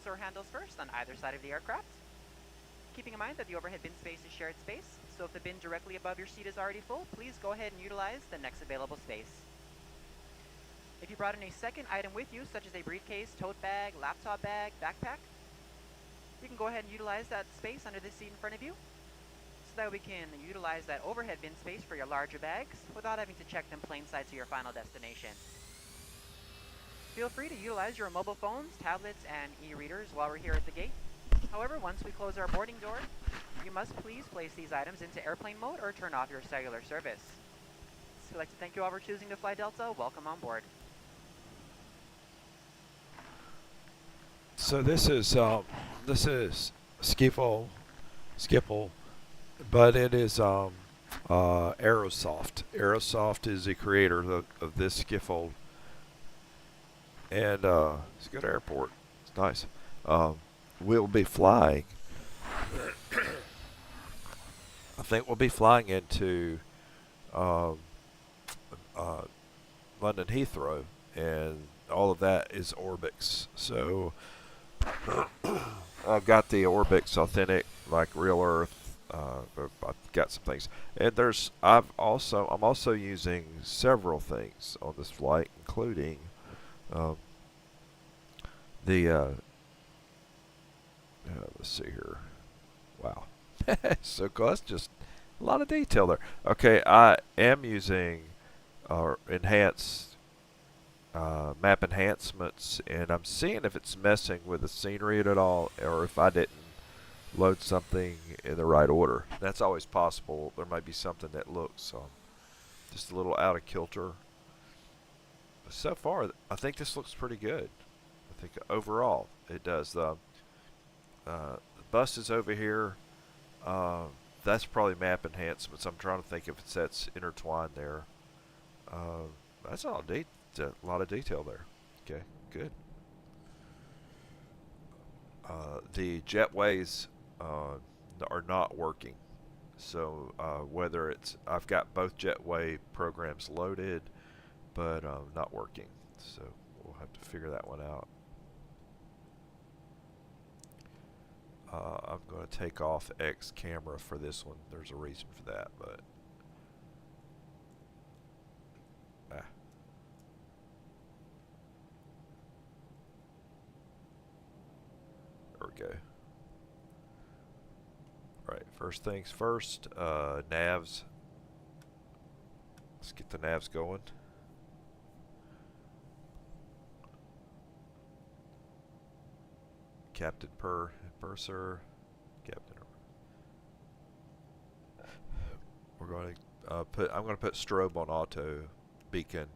door handles first on either side of the aircraft. Keeping in mind that the overhead bin space is shared space, so if the bin directly above your seat is already full, please go ahead and utilize the next available space. If you brought in a second item with you, such as a briefcase, tote bag, laptop bag, backpack, you can go ahead and utilize that space under the seat in front of you, so that we can utilize that overhead bin space for your larger bags without having to check them plain sight to your final destination. Feel free to utilize your mobile phones, tablets, and e-readers while we're here at the gate. However, once we close our boarding door, you must please place these items into airplane mode or turn off your cellular service. So I'd like to thank you all for choosing to fly Delta. Welcome on board. So this is Skiffle, but it is Aerosoft. Aerosoft is the creator of this Skiffle, and it's a good airport. It's nice. We'll be flying. I think we'll be flying into London Heathrow, and all of that is Orbix. So I've got the Orbix Authentic, like Real Earth. I've got some things, and I'm also using several things on this flight, including let's see here. Wow, so cool. That's just a lot of detail there. Okay, I am using enhanced map enhancements, and I'm seeing if it's messing with the scenery at all, or if I didn't load something in the right order. That's always possible. There might be something that looks just a little out of kilter. So far, I think this looks pretty good. I think overall it does. The bus is over here. That's probably map enhancements. I'm trying to think if that's intertwined there. That's all a lot of detail there. Okay, good. The jetways are not working. So whether I've got both jetway programs loaded, but not working. So we'll have to figure that one out. I'm going to take off X camera for this one. There's a reason for that, but there we go. Right, first things first, navs. Let's get the navs going. Captain Purser, Captain. We're going to I'm going to put strobe on auto, beacon,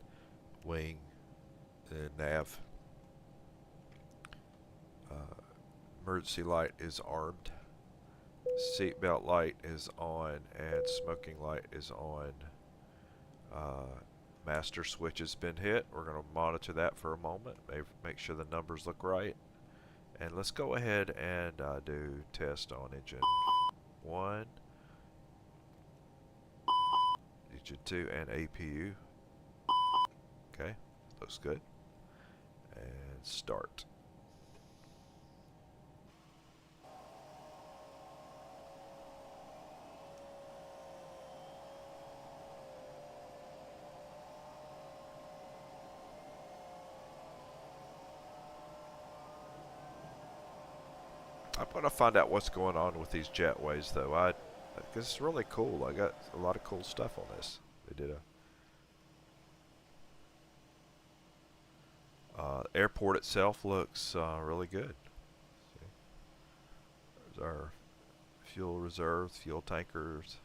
wing, and nav. Emergency light is armed. Seatbelt light is on, and smoking light is on. Master switch has been hit. We're going to monitor that for a moment. Make sure the numbers look right. And let's go ahead and do test on engine 1, engine 2, and APU. Okay, looks good. And start. I'm going to find out what's going on with these jetways, though. Because it's really cool. I got a lot of cool stuff on this. They did airport itself looks really good. See? There's our fuel reserves, fuel tanks.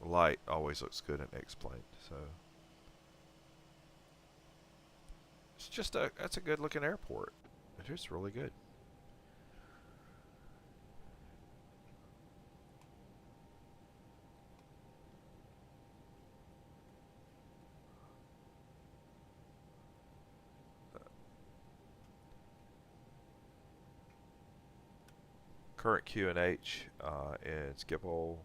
Light always looks good in Xplane, so. It's just that's a good looking airport. It is really good. Current QNH in Schiphol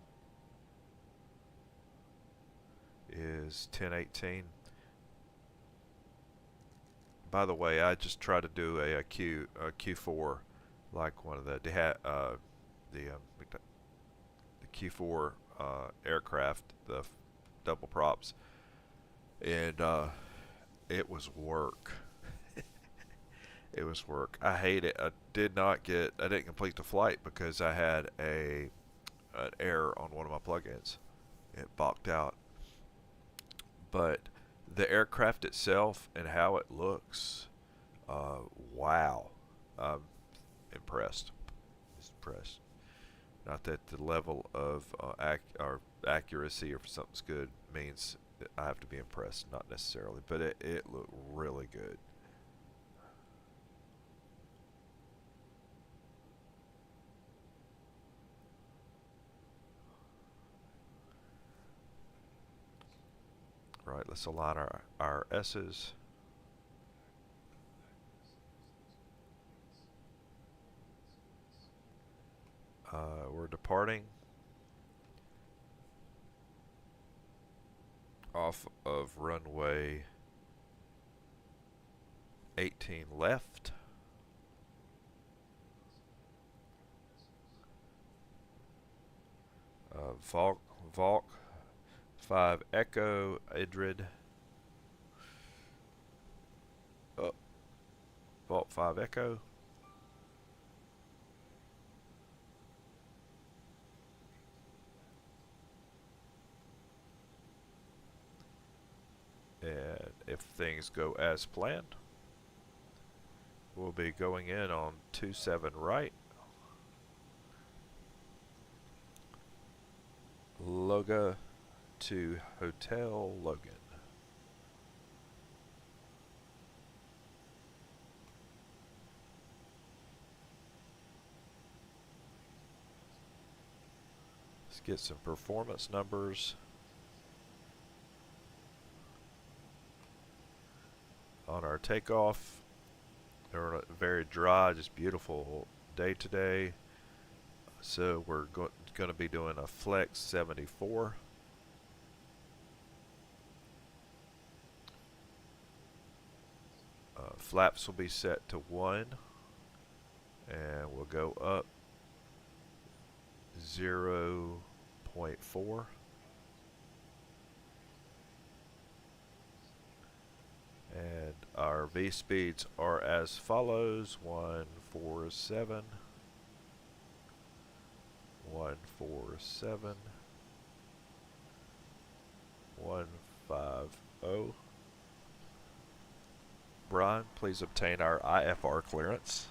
is 1018. by the way, I just tried to do a Q4, like one of the Q4 aircraft, the double props, and it was work. It was work. I hate it. I didn't complete the flight because I had an error on one of my plugins. It balked out. But the aircraft itself and how it looks, wow. I'm impressed. Just impressed. Not that the level of accuracy, or if something's good, means that I have to be impressed. Not necessarily, but it looked really good. Right, let's align our S's. We're departing off of runway 18 left. Valk 5 Echo Idrid. Valk 5 Echo. And if things go as planned, we'll be going in on 27 right. Loga to Hotel Logan. Let's get some performance numbers on our takeoff. They're very dry, just beautiful day today. So we're going to be doing a flex 74. Flaps will be set to 1, and we'll go up 0.4. And our V speeds are as follows: 147, 147, 150. Brian, please obtain our IFR clearance.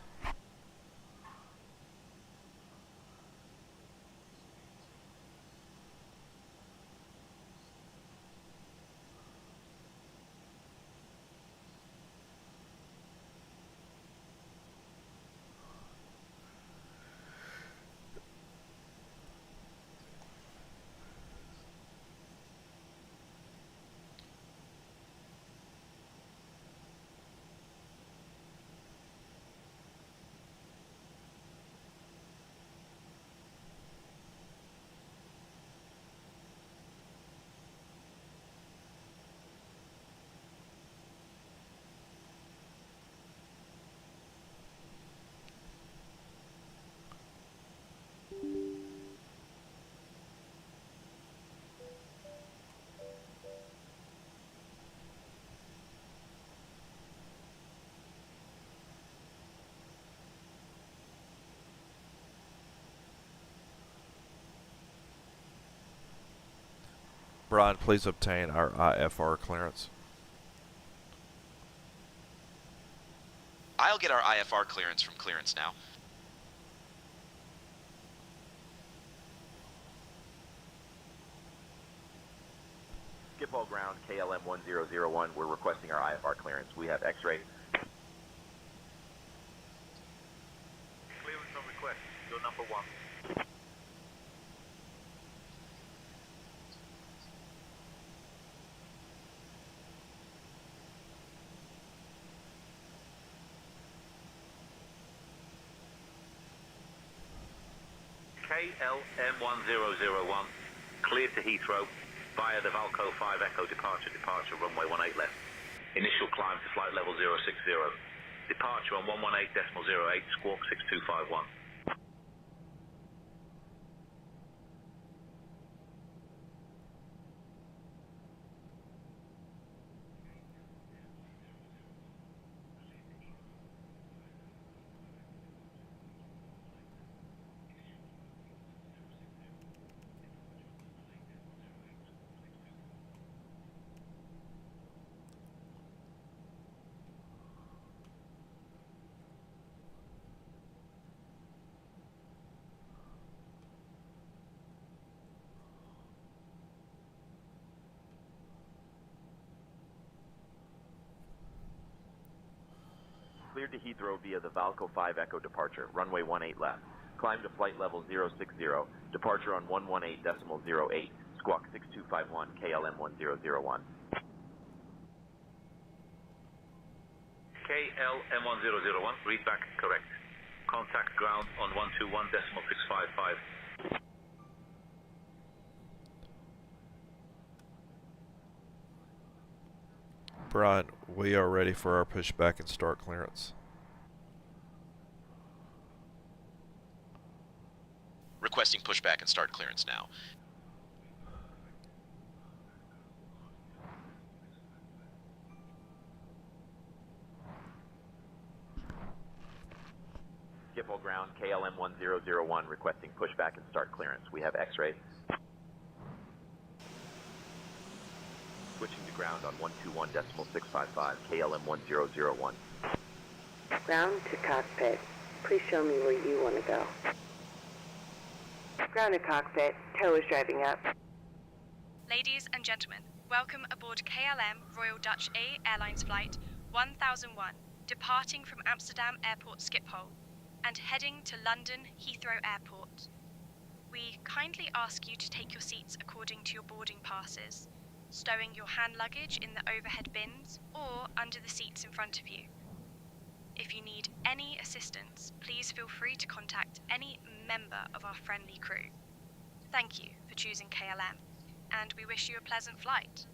Brian, please obtain our IFR clearance. I'll get our IFR clearance from clearance now. Skip all ground, KLM 1001. We're requesting our IFR clearance. We have X-ray. Clearance on request. You're number 1. KLM 1001. Cleared to Heathrow via the Valco 5 Echo departure, runway 18 left. Initial climb to flight level 060. Departure on 118.08, squawk 6251. Cleared to Heathrow via the Valco 5 Echo departure, runway 18 left. Climb to flight level 060. Departure on 118.08, squawk 6251, KLM 1001. KLM 1001, read back correct. Contact ground on 121.655. Brian, we are ready for our pushback and start clearance. Requesting pushback and start clearance now. Schiphol ground, KLM 1001, requesting pushback and start clearance. We have X-ray. Switching to ground on 121.655, KLM 1001. Ground to cockpit. Please show me where you want to go. Ground to cockpit. Tow is driving up. Ladies and gentlemen, welcome aboard KLM Royal Dutch A Airlines Flight 1001, departing from Amsterdam Airport Schiphol and heading to London Heathrow Airport. We kindly ask you to take your seats according to your boarding passes, stowing your hand luggage in the overhead bins or under the seats in front of you. If you need any assistance, please feel free to contact any member of our friendly crew. Thank you for choosing KLM, and we wish you a pleasant flight.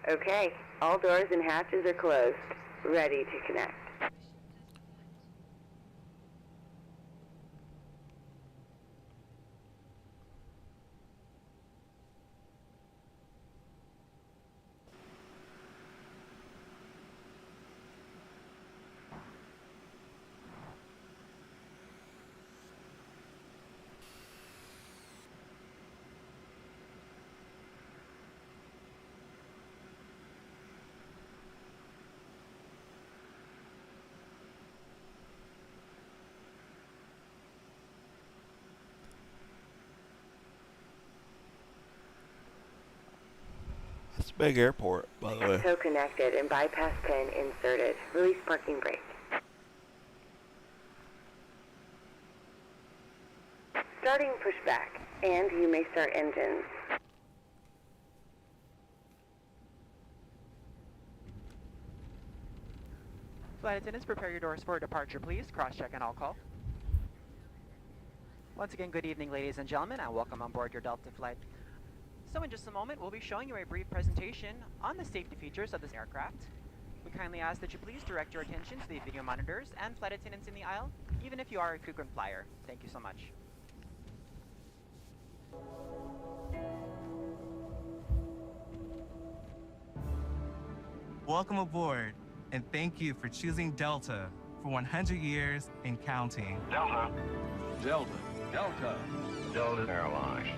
Okay, all doors and hatches are closed. Ready to connect. It's a big airport, by the way. Tow connected and bypass pin inserted. Release parking brake. Starting pushback, and you may start engines. Flight attendants, prepare your doors for departure, please. Cross-check and I'll call. Once again, good evening, ladies and gentlemen, and welcome on board your Delta flight. So in just a moment, we'll be showing you a brief presentation on the safety features of this aircraft. We kindly ask that you please direct your attention to the video monitors and flight attendants in the aisle, even if you are a frequent flyer. Thank you so much. Welcome aboard, and thank you for choosing Delta for 100 years and counting. Delta. Delta. Delta. Delta Airlines.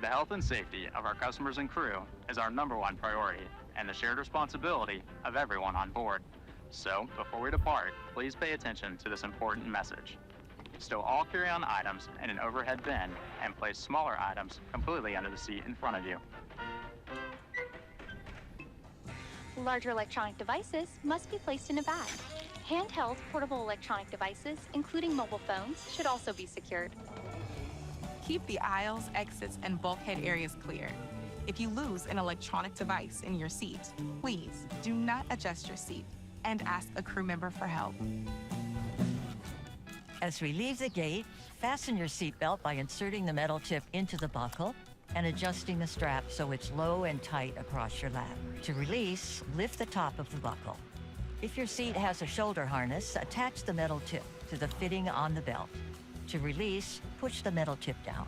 The health and safety of our customers and crew is our #1 priority and the shared responsibility of everyone on board. So, before we depart, please pay attention to this important message. Stow all carry-on items in an overhead bin and place smaller items completely under the seat in front of you. Larger electronic devices must be placed in a bag. Handheld portable electronic devices, including mobile phones, should also be secured. Keep the aisles, exits, and bulkhead areas clear. If you lose an electronic device in your seat, please do not adjust your seat and ask a crew member for help. As we leave the gate, fasten your seatbelt by inserting the metal tip into the buckle and adjusting the strap so it's low and tight across your lap. To release, lift the top of the buckle. If your seat has a shoulder harness, attach the metal tip to the fitting on the belt. To release, push the metal tip down.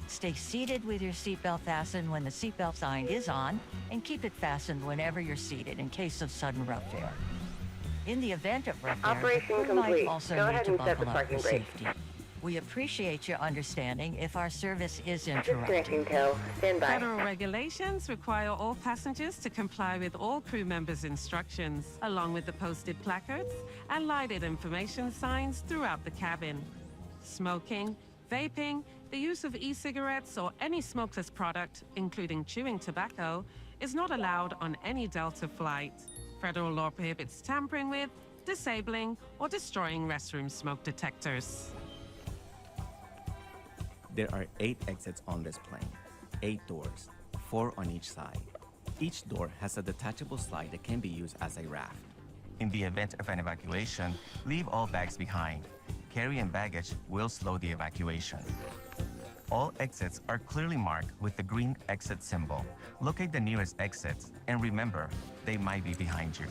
Stay seated with your seatbelt fastened when the seatbelt sign is on, and keep it fastened whenever you're seated in case of sudden rough air. In the event of rough air, Operation the crew might complete. also Go need ahead to and set the buckle up parking for brake. safety. We appreciate your understanding if our service is Disconnecting interrupted. tow. Stand by. Federal regulations require all passengers to comply with all crew members' instructions, along with the posted placards and lighted information signs throughout the cabin. Smoking, vaping, the use of e-cigarettes or any smokeless product, including chewing tobacco, is not allowed on any Delta flight. Federal law prohibits tampering with, disabling, or destroying restroom smoke detectors. There are 8 exits on this plane, 8 doors, 4 on each side. Each door has a detachable slide that can be used as a raft. In the event of an evacuation, leave all bags behind. Carry-in baggage will slow the evacuation. All exits are clearly marked with the green exit symbol. Locate the nearest exits, and remember, they might be behind you.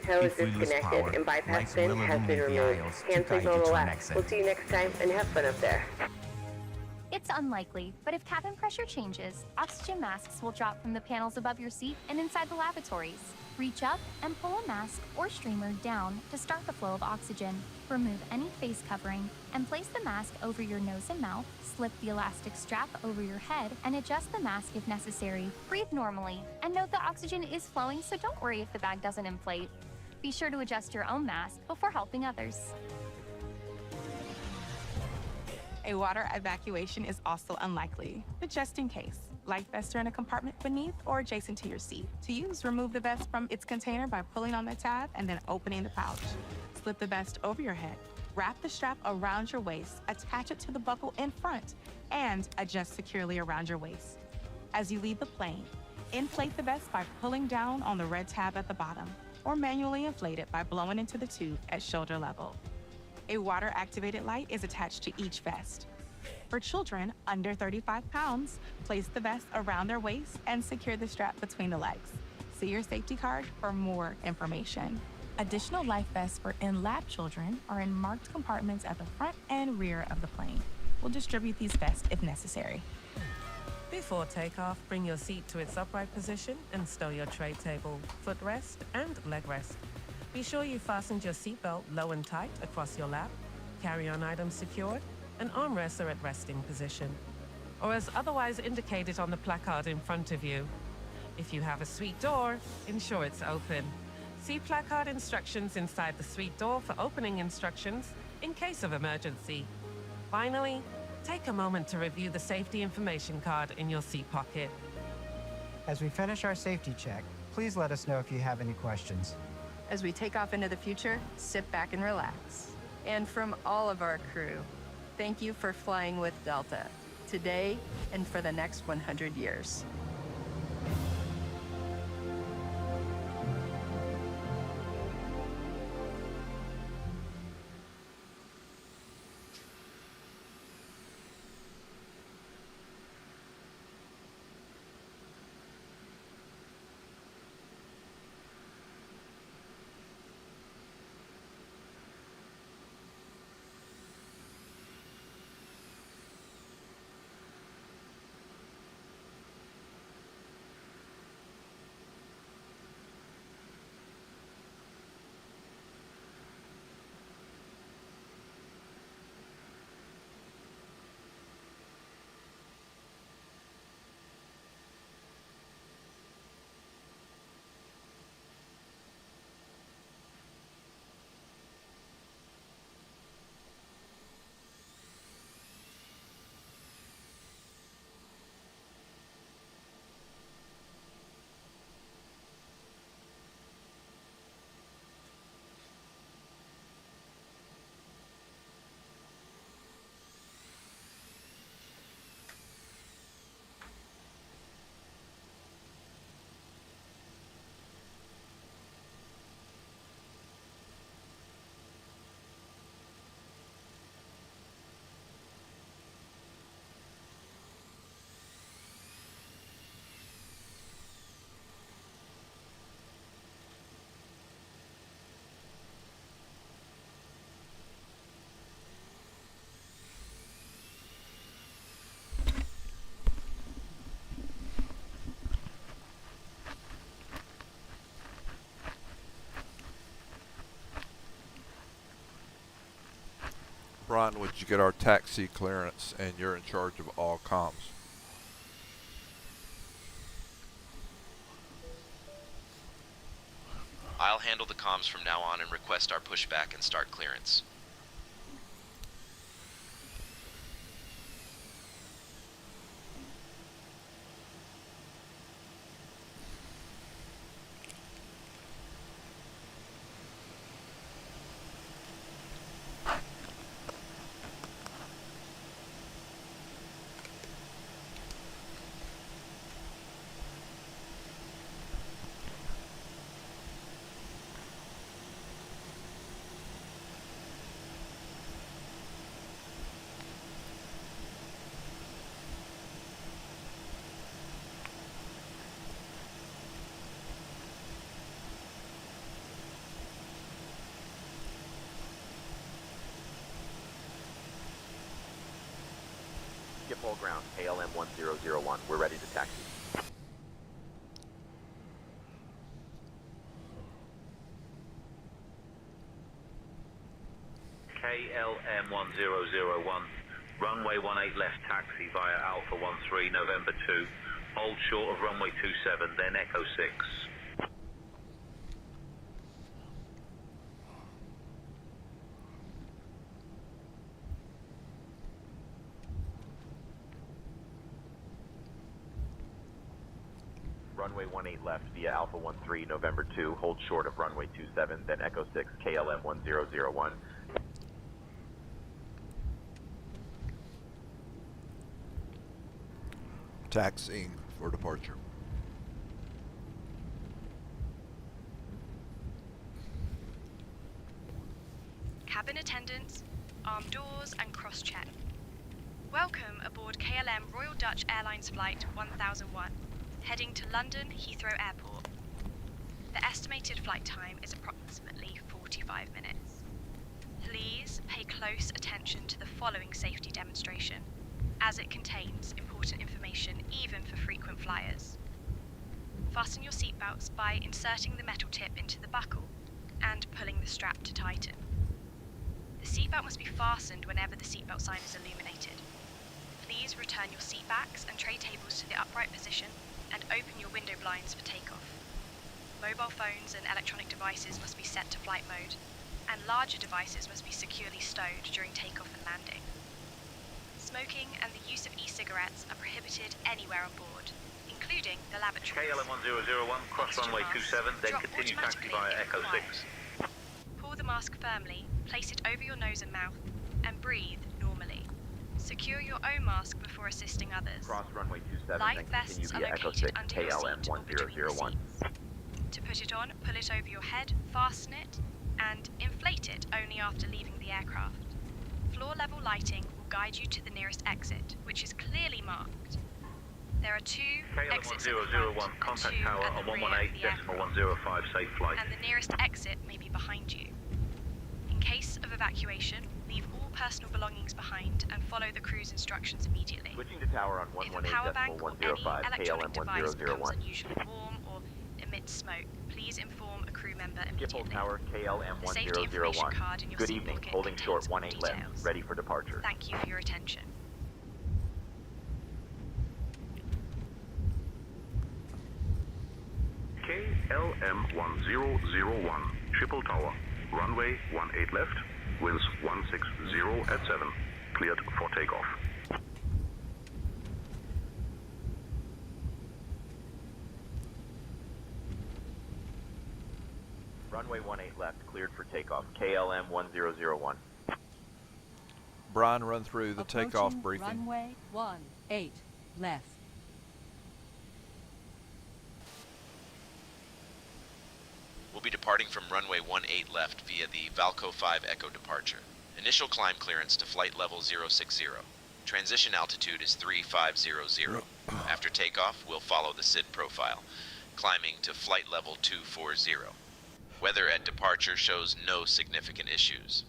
Tow is If we lose disconnected power, and bypass lights bin will has been illuminate the removed. aisles to Hand guide signal you on the to an left. exit. We'll see you next time and have fun up there. It's unlikely, but if cabin pressure changes, oxygen masks will drop from the panels above your seat and inside the lavatories. Reach up and pull a mask or streamer down to start the flow of oxygen. Remove any face covering and place the mask over your nose and mouth. Slip the elastic strap over your head and adjust the mask if necessary. Breathe normally and note that oxygen is flowing, so don't worry if the bag doesn't inflate. Be sure to adjust your own mask before helping others. A water evacuation is also unlikely, but just in case. Life vests are in a compartment beneath or adjacent to your seat. To use, remove the vest from its container by pulling on the tab and then opening the pouch. Slip the vest over your head. Wrap the strap around your waist, attach it to the buckle in front, and adjust securely around your waist. As you leave the plane, inflate the vest by pulling down on the red tab at the bottom, or manually inflate it by blowing into the tube at shoulder level. A water-activated light is attached to each vest. For children under 35 pounds, place the vest around their waist and secure the strap between the legs. See your safety card for more information. Additional life vests for in-lab children are in marked compartments at the front and rear of the plane. We'll distribute these vests if necessary. Before takeoff, bring your seat to its upright position and stow your tray table, footrest, and leg rest. Be sure you fastened your seatbelt low and tight across your lap, carry-on items secured, and armrests are at resting position, or as otherwise indicated on the placard in front of you. If you have a suite door, ensure it's open. See placard instructions inside the suite door for opening instructions in case of emergency. Finally, take a moment to review the safety information card in your seat pocket. As we finish our safety check, please let us know if you have any questions. As we take off into the future, sit back and relax. And from all of our crew, thank you for flying with Delta, today and for the next 100 years. Brian, would you get our taxi clearance, and you're in charge of all comms? I'll handle the comms from now on and request our pushback and start clearance. Schiphol ground, KLM 1001. We're ready to taxi. KLM 1001. Runway 18 left taxi via Alpha 13 November 2. Hold short of runway 27, then Echo 6. Runway 18 left via Alpha 13 November 2. Hold short of runway 27, then Echo 6, KLM 1001. Taxiing for departure. Cabin attendants, arm doors and cross-check. Welcome aboard KLM Royal Dutch Airlines Flight 1001, heading to London Heathrow Airport. The estimated flight time is approximately 45 minutes. Please pay close attention to the following safety demonstration, as it contains important information even for frequent flyers. Fasten your seatbelts by inserting the metal tip into the buckle and pulling the strap to tighten. The seatbelt must be fastened whenever the seatbelt sign is illuminated. Please return your seat backs and tray tables to the upright position and open your window blinds for takeoff. Mobile phones and electronic devices must be set to flight mode, and larger devices must be securely stowed during takeoff and landing. Smoking and the use of e-cigarettes are prohibited anywhere on board, including the lavatories. KLM 1001, cross runway 27, then continue taxi via Echo 6. Pull the mask firmly, place it over your nose and mouth, and breathe normally. Secure your own mask before assisting others. Cross runway 27, Life then continue vests are via Echo located 6, under your KLM seat or between the 1001. seats. To put it on, pull it over your head, fasten it, and inflate it only after leaving the aircraft. Floor-level lighting will guide you to the nearest exit, which is clearly marked. There are two KLM exits at the 1001, front and contact two tower at on the rear of the aircraft, 118.105, safe flight. and the nearest exit may be behind you. In case of evacuation, leave all personal belongings behind and follow the crew's instructions immediately. Switching to tower on If a power bank or any 118.105, electronic KLM device becomes 1001. unusually warm or emits smoke, please inform a crew member Schiphol immediately. Tower, KLM The safety information 1001. card in your Good seat evening, pocket holding short contains 18 all left, details. ready for departure. Thank you for your attention. KLM 1001, Schiphol Tower, runway 18 left, winds 160 at 7, cleared for takeoff. Runway 18 left, cleared for takeoff. KLM 1001. Brian, run through the takeoff Approaching briefing. Runway 18 left. We'll be departing from runway 18 left via the Valco 5 Echo departure. Initial climb clearance to flight level 060. Transition altitude is 3500. After takeoff, we'll follow the SID profile, climbing to flight level 240. Weather at departure shows no significant issues.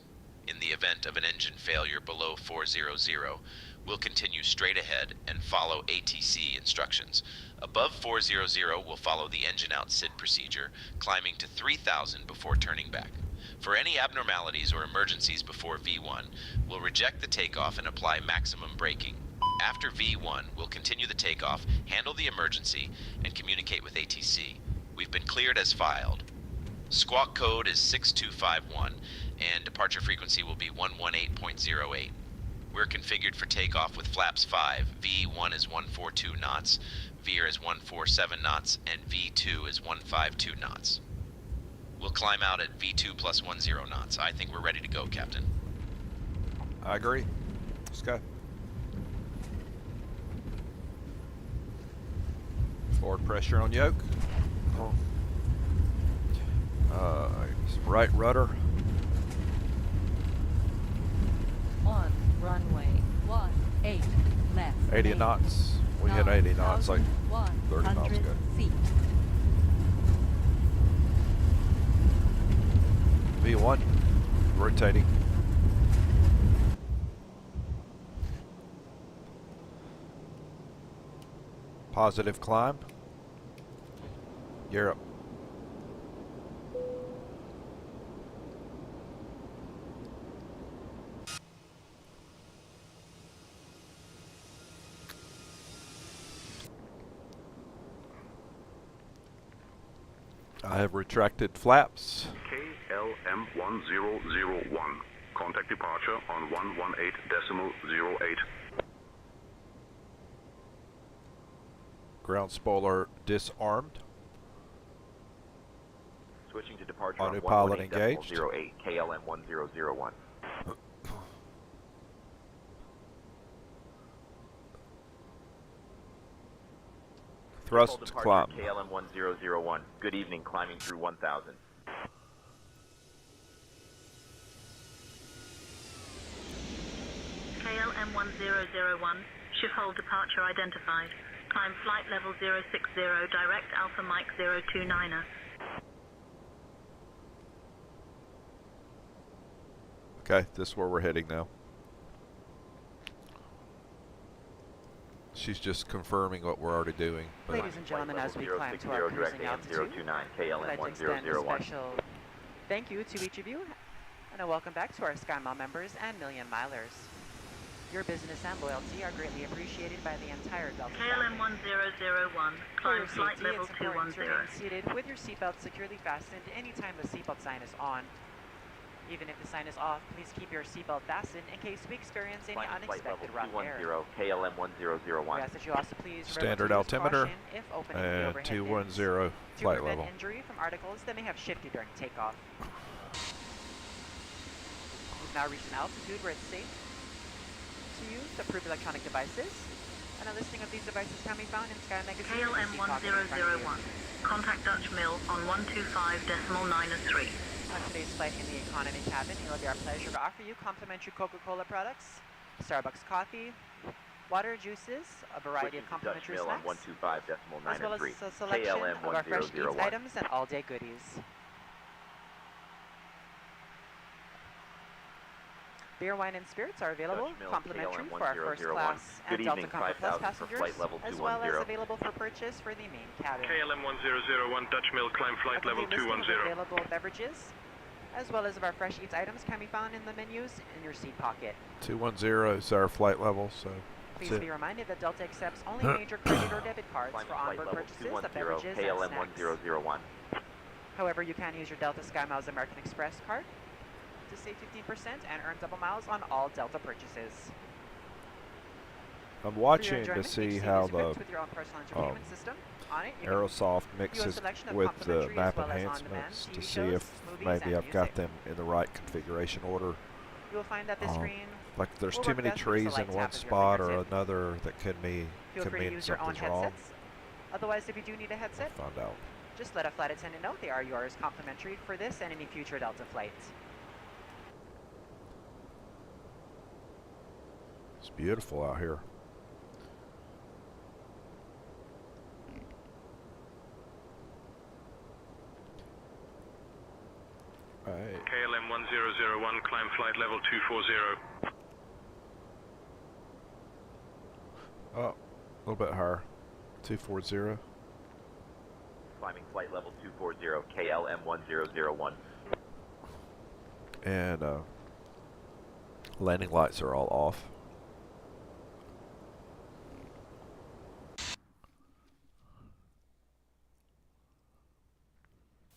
In the event of an engine failure below 400, we'll continue straight ahead and follow ATC instructions. Above 400, we'll follow the engine out SID procedure, climbing to 3000 before turning back. For any abnormalities or emergencies before V1, we'll reject the takeoff and apply maximum braking. After V1, we'll continue the takeoff, handle the emergency, and communicate with ATC. We've been cleared as filed. Squawk code is 6251, and departure frequency will be 118.08. We're configured for takeoff with flaps 5. V1 is 142 knots, Veer is 147 knots, and V2 is 152 knots. We'll climb out at V2 plus 10 knots. I think we're ready to go, Captain. I agree. Let's go. Forward pressure on yoke. Right rudder. On runway 18 left. 80 main. knots. We hit 80 knots like 30 miles ago. Feet. V1 rotating. Positive climb. Gear up. I have retracted flaps. KLM 1001. Contact departure on 118.08. Ground spoiler disarmed. Switching to departure Autopilot on engaged. 118.08, KLM 1001. Thrust Departure climb. KLM 1001. Good evening, climbing through 1000. KLM 1001, Schiphol departure identified. Climb flight level 060, direct Alpha Mike 029er. Okay, this is where we're heading now. She's just confirming what we're already doing. but- Ladies and gentlemen, as we climb to our cruising altitude, I'd like to extend a special thank you to each of you, and a welcome back to our SkyMile members and Million Milers. Your business and loyalty are greatly appreciated by the entire Delta KLM family. 1001, For your climb flight safety, level it's important to 210. remain seated with your seatbelt securely fastened anytime the seatbelt sign is on. Even if the sign is off, please keep your seatbelt fastened in case we experience any Climbing flight level unexpected rough air. 210, KLM 1001. We ask that you also please Standard remember to use altimeter caution if opening the and overhead 210 bins flight to prevent level. injury from articles that may have shifted during takeoff. We've now reached an altitude where it's safe to use approved electronic devices, and a listing of these devices can be found in Sky Magazine. KLM 1001, contact Dutch Mill on 125.903. On today's flight in the economy cabin, it will be our pleasure to offer you complimentary Coca-Cola products, Starbucks coffee, water, juices, a variety of complimentary Dutch Mill on snacks, 125.903. as well as a selection KLM of our fresh eats 1001. items and all-day goodies. Beer, wine, and spirits are available, Dutch Mill, complimentary KLM for our first 1001. class Good and Delta evening, Comfort Plus 5000 for passengers, flight level as well as 210. available for purchase for the main cabin. KLM 1001, Dutch Mill, climb flight A level complete listing of 210. available beverages, as well as of our fresh eats items, can be found in the menus in your seat pocket. 210 is our flight level, so Please that's be it. reminded that Delta accepts only major credit or debit cards Climbing for flight onboard level purchases of 210, beverages KLM and snacks. 1001. However, you can use your Delta SkyMiles American Express card to save 15% and earn double miles on all Delta purchases. I'm For your watching to enjoyment, see each seat how is the equipped with your own personal entertainment system. On it, you can Aerosoft view a mixes selection of with the complimentary map as well as enhancements on-demand to TV see shows, if movies, maybe and I've got music. them in the right configuration order. You will find that this screen Like there's will too work many best with trees a in light one tap of your spot or fingertip. another that could Feel free to mean use your own something's wrong. headsets. Otherwise, if you do need a headset, Find out. just let a flight attendant know they are yours complimentary for this and any future Delta flights. It's beautiful out here. Alright. KLM 1001, climb flight level 240. Oh, a little bit higher. 240. Climbing flight level 240, KLM 1001. And landing lights are all off.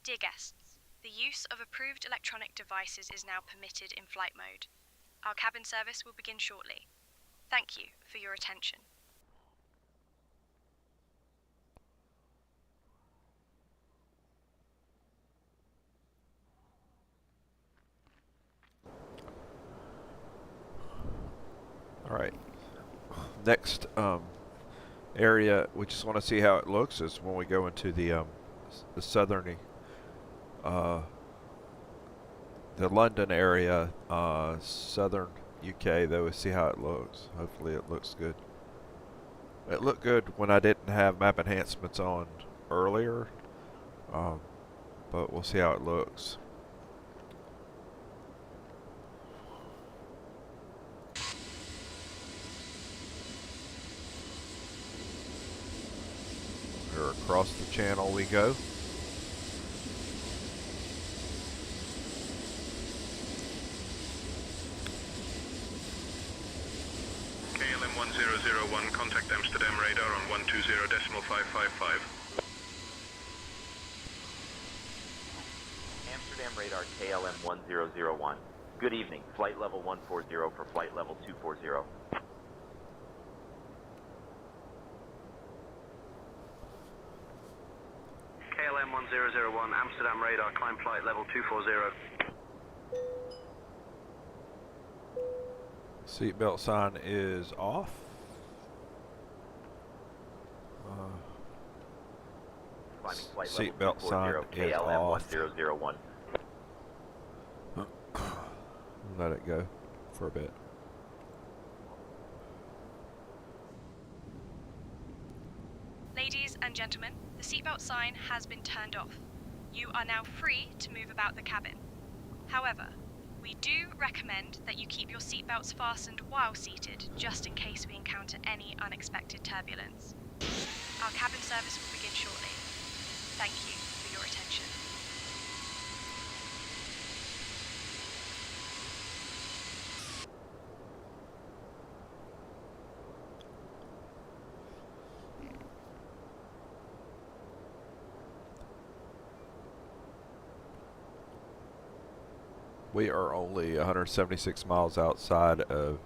Dear guests, the use of approved electronic devices is now permitted in flight mode. Our cabin service will begin shortly. Thank you for your attention. Alright. Next area, we just want to see how it looks is when we go into the southern, the London area, southern UK, though. We see how it looks. Hopefully it looks good. It looked good when I didn't have map enhancements on earlier, but we'll see how it looks. Here across the channel we go. KLM 1001, contact Amsterdam radar on 120.555. Amsterdam radar KLM 1001. Good evening. Flight level 140 for flight level 240. KLM 1001, Amsterdam radar, climb flight level 240. Seatbelt sign is off. Seatbelt sign is off. 1001. Let it go for a bit. Ladies and gentlemen, the seatbelt sign has been turned off. You are now free to move about the cabin. However, we do recommend that you keep your seatbelts fastened while seated, just in case we encounter any unexpected turbulence. Our cabin service will begin shortly. Thank you for your attention. We are only 176 miles outside of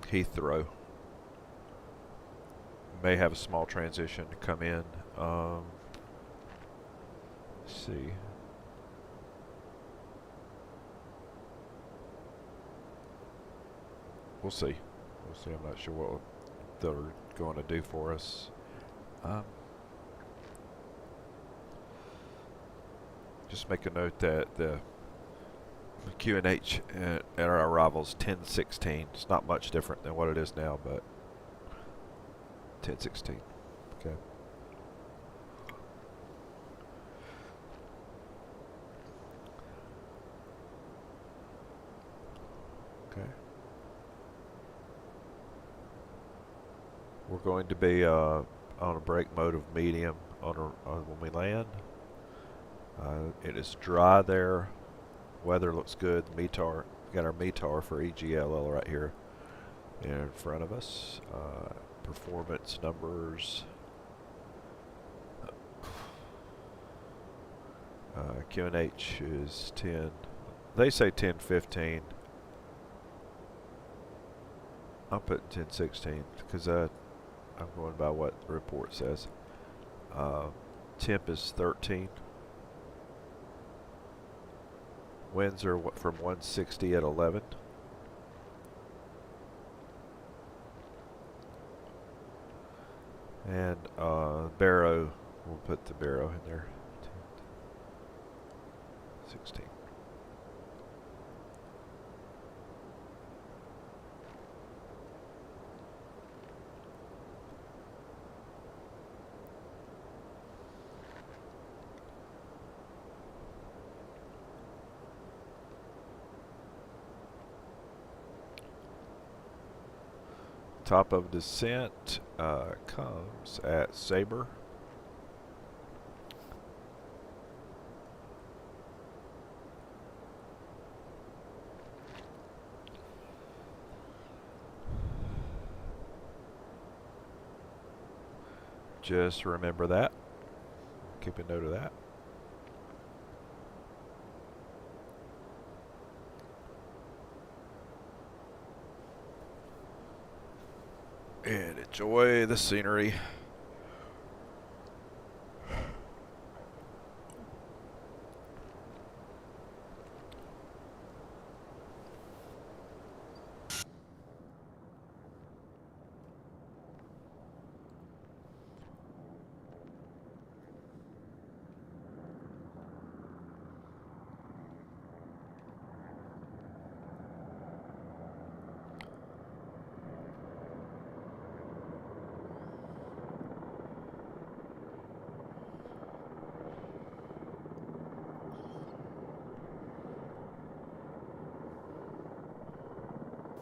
Heathrow. May have a small transition to come in. Let's see. We'll see. We'll see. I'm not sure what they're going to do for us. Just make a note that the QNH at our arrival is 10:16. It's not much different than what it is now, but 10:16. Okay. Okay. We're going to be on a brake mode of medium when we land. It is dry there. Weather looks good. METAR, we got our METAR for EGLL right here in front of us. Performance numbers. QNH is 10. They say 10:15. I'll put 10:16 because I'm going by what the report says. Temp is 13. Winds are from 160 at 11. And Barrow, we'll put the Barrow in there. 16. Top of descent comes at Sabre. Just remember that. Keep a note of that. And enjoy the scenery.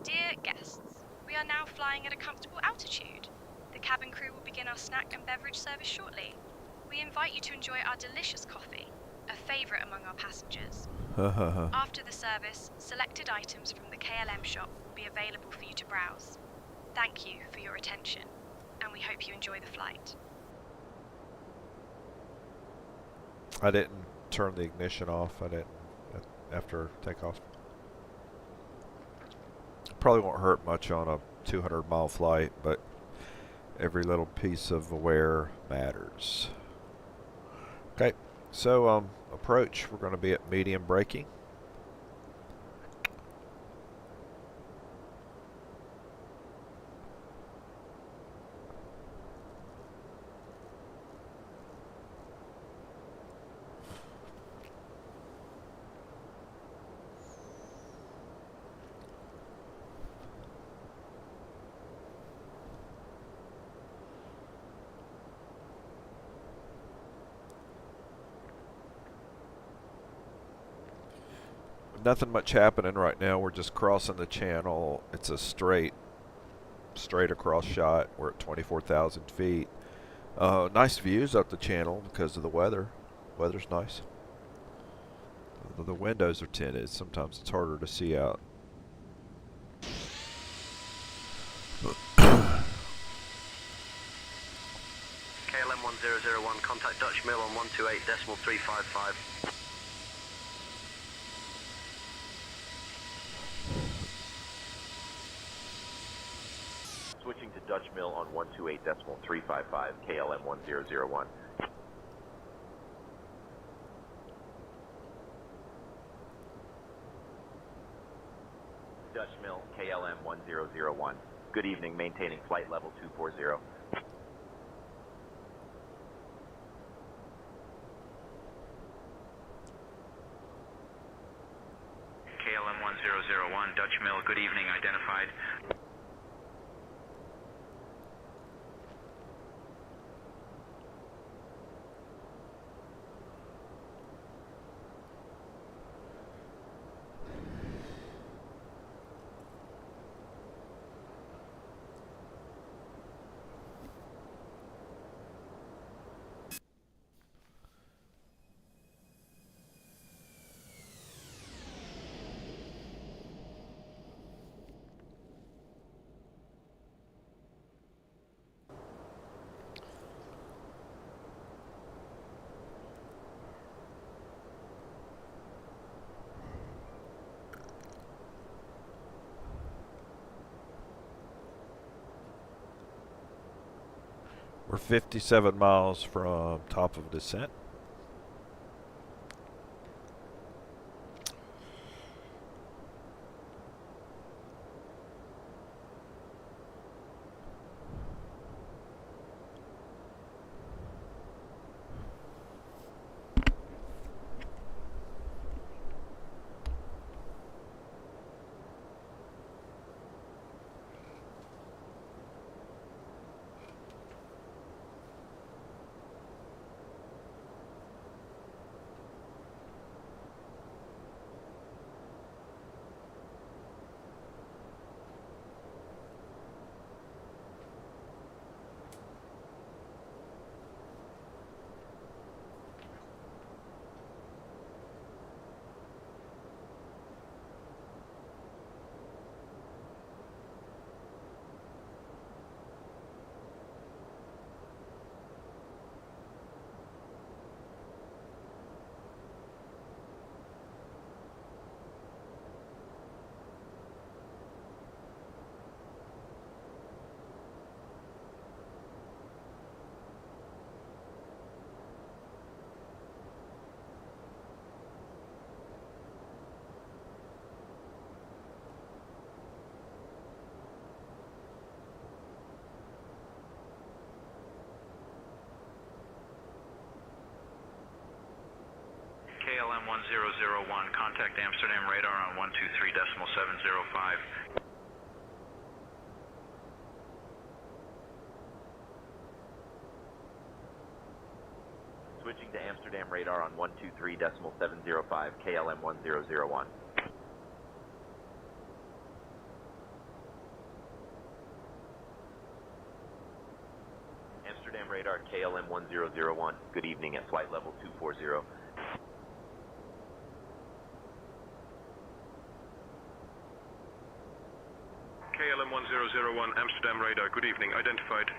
Dear guests, we are now flying at a comfortable altitude. The cabin crew will begin our snack and beverage service shortly. We invite you to enjoy our delicious coffee, a favourite among our passengers. After the service, selected items from the KLM shop will be available for you to browse. Thank you for your attention, and we hope you enjoy the flight. I didn't turn the ignition off. I didn't after takeoff. Probably won't hurt much on a 200-mile flight, but every little piece of wear matters. Okay, so approach, we're going to be at medium braking. Nothing much happening right now. We're just crossing the channel. It's a straight across shot. We're at 24,000 feet. Nice views up the channel because of the weather. Weather's nice. The windows are tinted. Sometimes it's harder to see out. KLM 1001, contact Dutch Mill on 128.355. Switching to Dutch Mill on 128.355, KLM 1001. Dutch Mill, KLM 1001. Good evening, maintaining flight level 240. KLM 1001, Dutch Mill, good evening, identified. We're 57 miles from top of descent. KLM 1001, contact Amsterdam radar on 123.705. Switching to Amsterdam radar on 123.705, KLM 1001. Amsterdam radar, KLM 1001. Good evening at flight level 240. KLM 1001, Amsterdam radar. Good evening. Identified.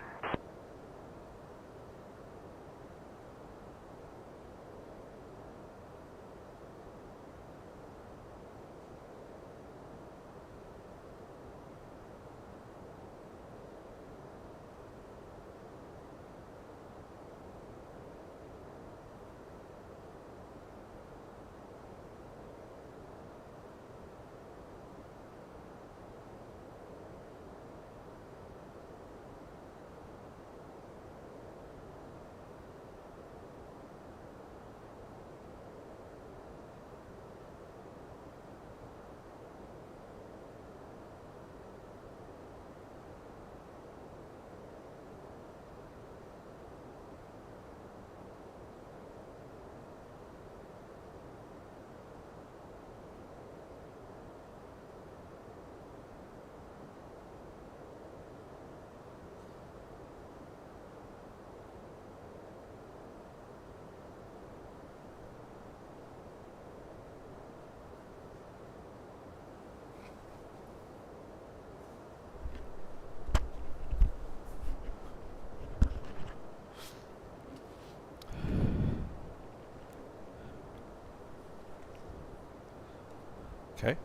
Okay.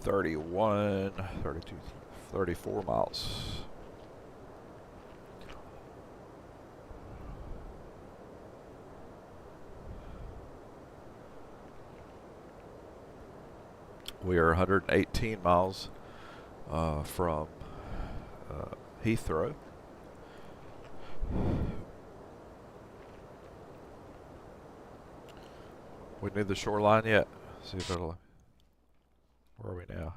31, 32, 34 miles. We are 118 miles from Heathrow. We need the shoreline yet. See if it'll. Where are we now?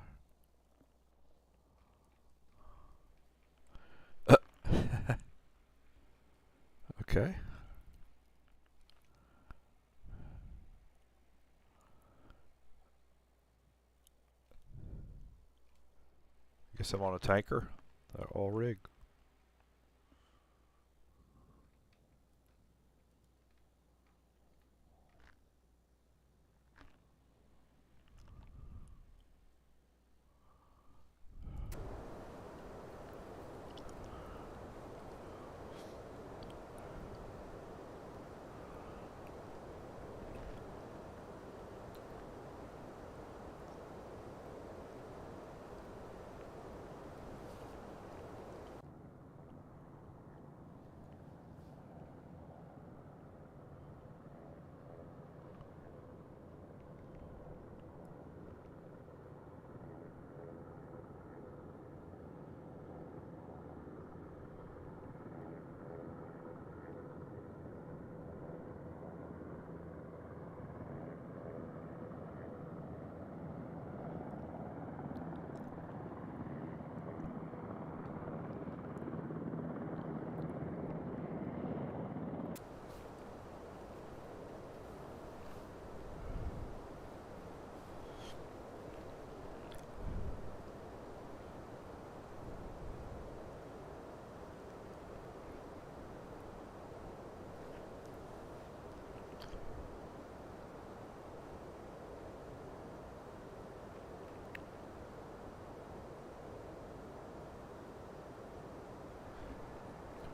Okay. Guess I'm on a tanker. All rig.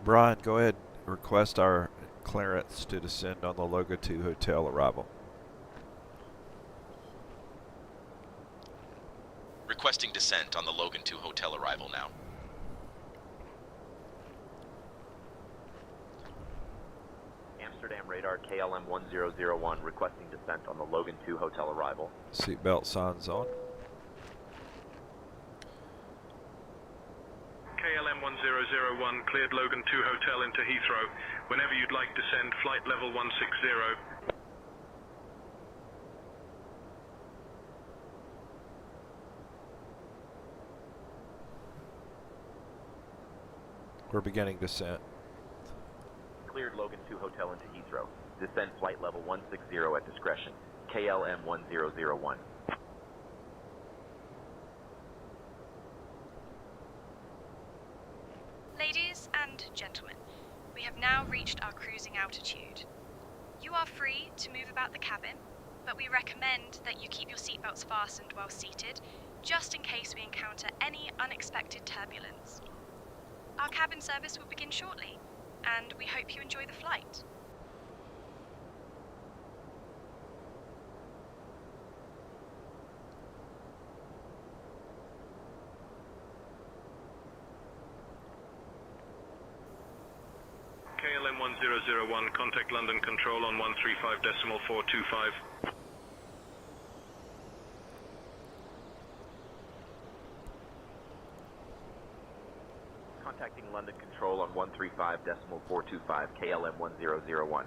Brian, go ahead. Request our clearance to descend on the Logo 2 hotel arrival. Requesting descent on the Logan 2 hotel arrival now. Amsterdam radar, KLM 1001, requesting descent on the Logan 2 hotel arrival. Seatbelt signs on. KLM 1001, 1001, cleared Logan 2 Hotel into Heathrow. Whenever you'd like, descend flight level 160. We're beginning descent. Cleared Logan 2 Hotel into Heathrow. Descend flight level 160 at discretion. KLM 1001. Ladies and gentlemen, we have now reached our cruising altitude. You are free to move about the cabin, but we recommend that you keep your seatbelts fastened while seated, just in case we encounter any unexpected turbulence. Our cabin service will begin shortly, and we hope you enjoy the flight. KLM 1001, contact London Control on 135.425. Contacting London Control on 135.425, KLM 1001.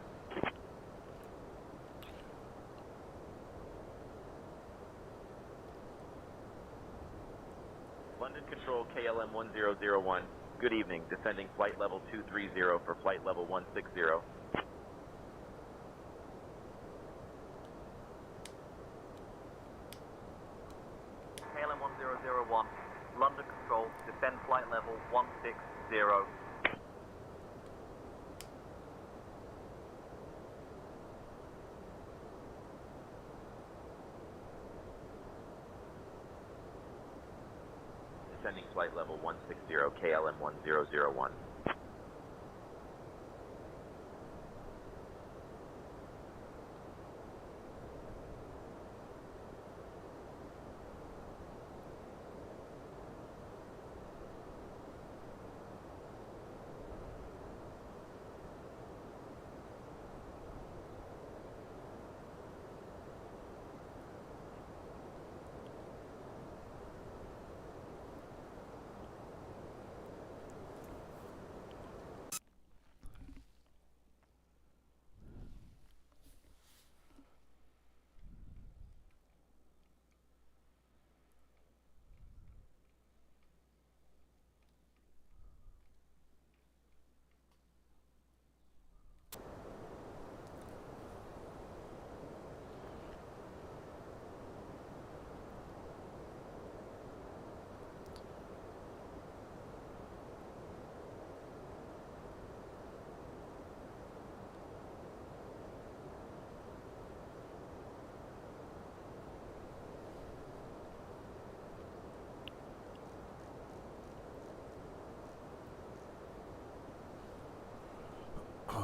London Control, KLM 1001. Good evening. Descending flight level 230 for flight level 160. KLM 1001, London Control, descend flight level 160. Descending flight level 160, KLM 1001.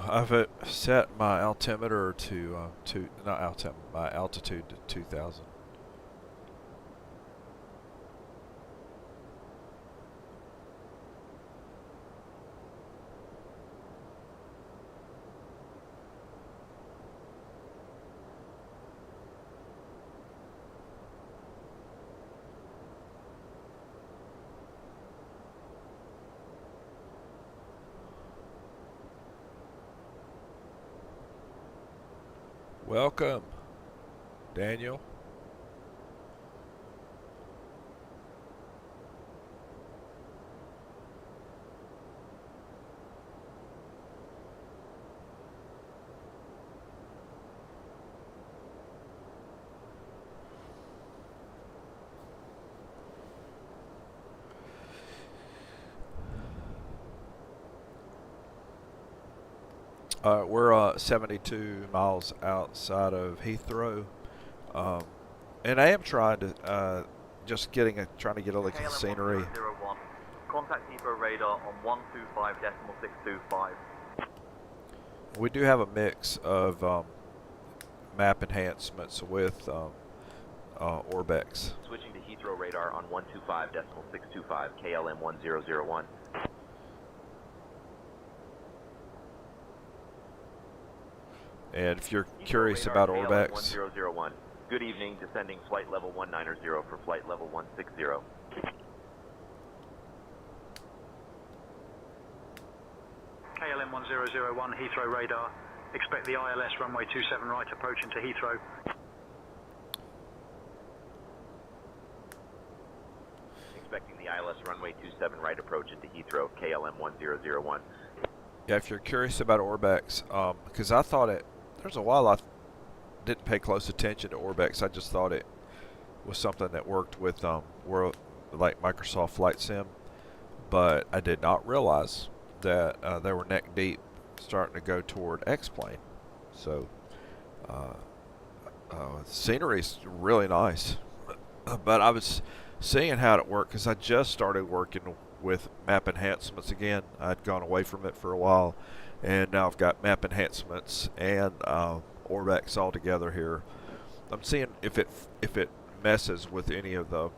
I've set my altimeter to not altimeter, my altitude to 2,000. Welcome, Daniel. We're 72 miles outside of Heathrow, and I am trying to trying to get a look at the scenery. 1001, contact Heathrow radar on 125.625. We do have a mix of map enhancements with Orbex. Switching to Heathrow radar on 125.625, KLM 1001. And if you're curious about KLM Orbex, 1001. Good evening, descending flight level 190 for flight level 160. 1001 Heathrow radar. Expect the ILS runway 27 right approach into Heathrow. Expecting the ILS runway 27 right approach into Heathrow, KLM 1001. Yeah, if you're curious about Orbex, because I thought there's a while I didn't pay close attention to Orbex. I just thought it was something that worked with like Microsoft Flight Sim, but I did not realize that they were neck deep starting to go toward Xplane. So scenery's really nice, but I was seeing how it worked because I just started working with map enhancements again. I'd gone away from it for a while, and now I've got map enhancements and Orbex all together here. I'm seeing if it messes with any of the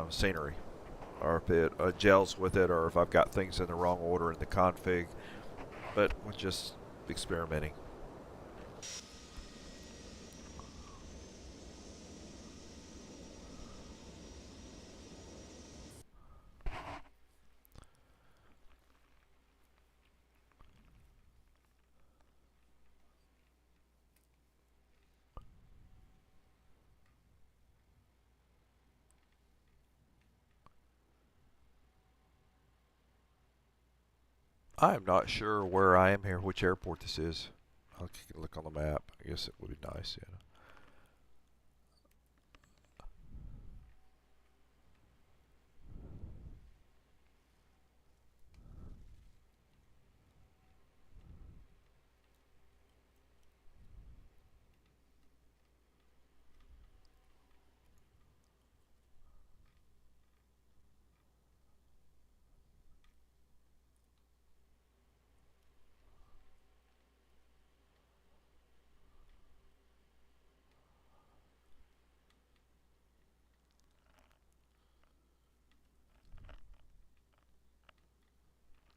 scenery, or if it gels with it, or if I've got things in the wrong order in the config. But we're just experimenting. I am not sure where I am here, which airport this is. I'll look on the map. I guess it would be nice, you know.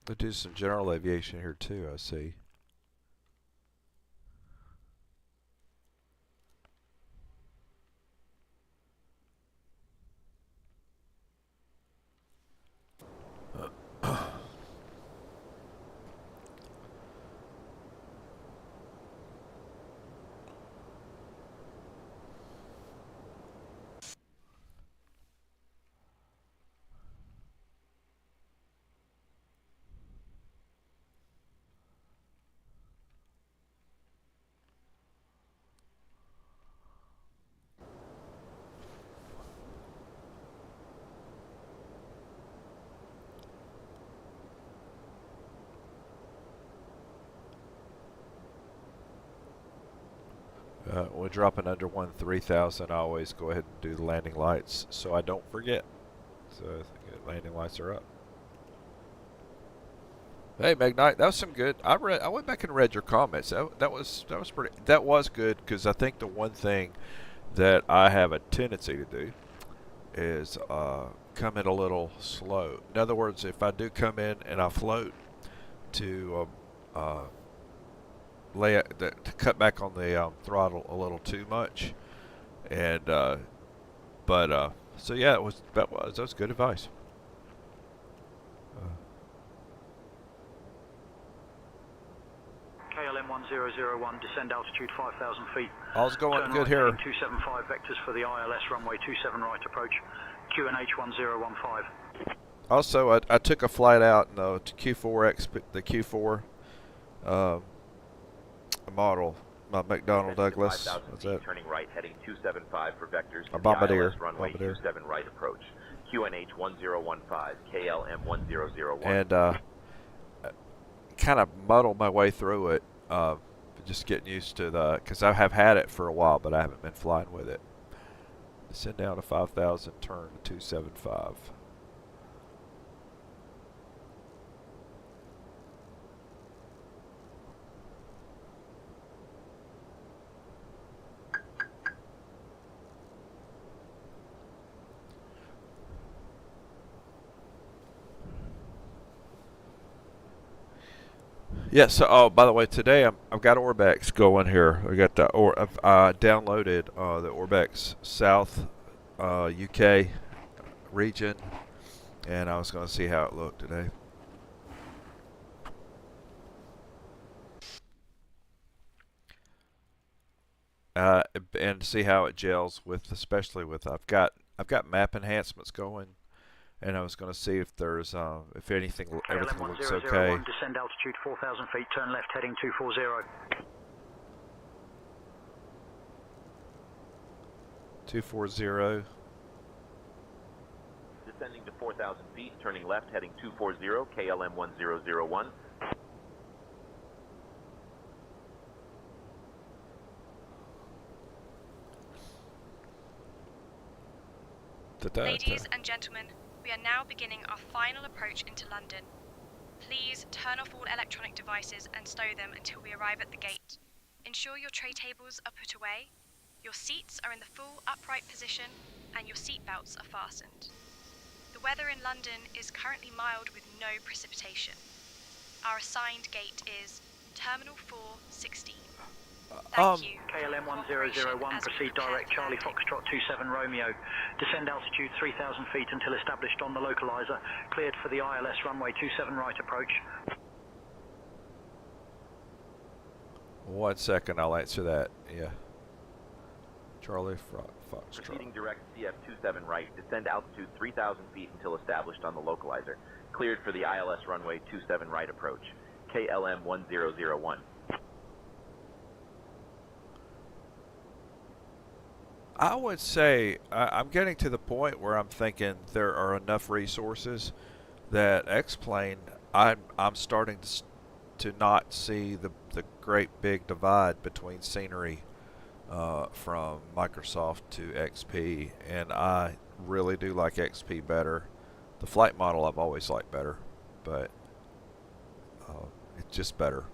They do some general aviation here too, I see. We're dropping under 13,000. I always go ahead and do the landing lights so I don't forget. So I think the landing lights are up. Hey, Magnite, that was some good. I went back and read your comments. That was good, because I think the one thing that I have a tendency to do is come in a little slow. In other words, if I do come in and I float to to cut back on the throttle a little too much, and so yeah, that was good advice. KLM 1001, descend altitude 5,000 feet. All's going Turn good right here. heading 275 vectors for the ILS runway 27 right approach. QNH 1015. Also, I took a flight out in the Q4 model, my McDonnell Douglas. What's that? Turning right, heading 275 for vectors. A Bombardier. ILS runway 27 right approach. QNH 1015, KLM 1001. And kind of muddled my way through it, just getting used to because I have had it for a while, but I haven't been flying with it. Send down to 5,000, turn to 275. Yeah, so, oh, by the way, today I've got Orbex going here. I got I've downloaded the Orbex South UK region, and I was going to see how it looked today. and see how it gels with, especially with I've got map enhancements going, and I was going to see if there's if anything everything looks okay. Descend altitude 4,000 feet, turn left heading 240. 240. Descending to 4,000 feet, turning left heading 240, KLM 1001. Ladies and gentlemen, we are now beginning our final approach into London. Please turn off all electronic devices and stow them until we arrive at the gate. Ensure your tray tables are put away, your seats are in the full upright position, and your seat belts are fastened. The weather in London is currently mild with no precipitation. Our assigned gate is Terminal 416. Thank you. KLM 1001, proceed direct Charlie Foxtrot 27 Romeo. Descend altitude 3,000 feet until established on the localizer. Cleared for the ILS runway 27 right approach. 1 second, I'll answer that. Yeah. Charlie Foxtrot. Proceeding direct CF27 right. Descend altitude 3,000 feet until established on the localizer. Cleared for the ILS runway 27 right approach. KLM 1001. I would say I'm getting to the point where I'm thinking there are enough resources that Xplane, I'm starting to not see the great big divide between scenery from Microsoft to XP, and I really do like XP better. The flight model I've always liked better, but it's just better,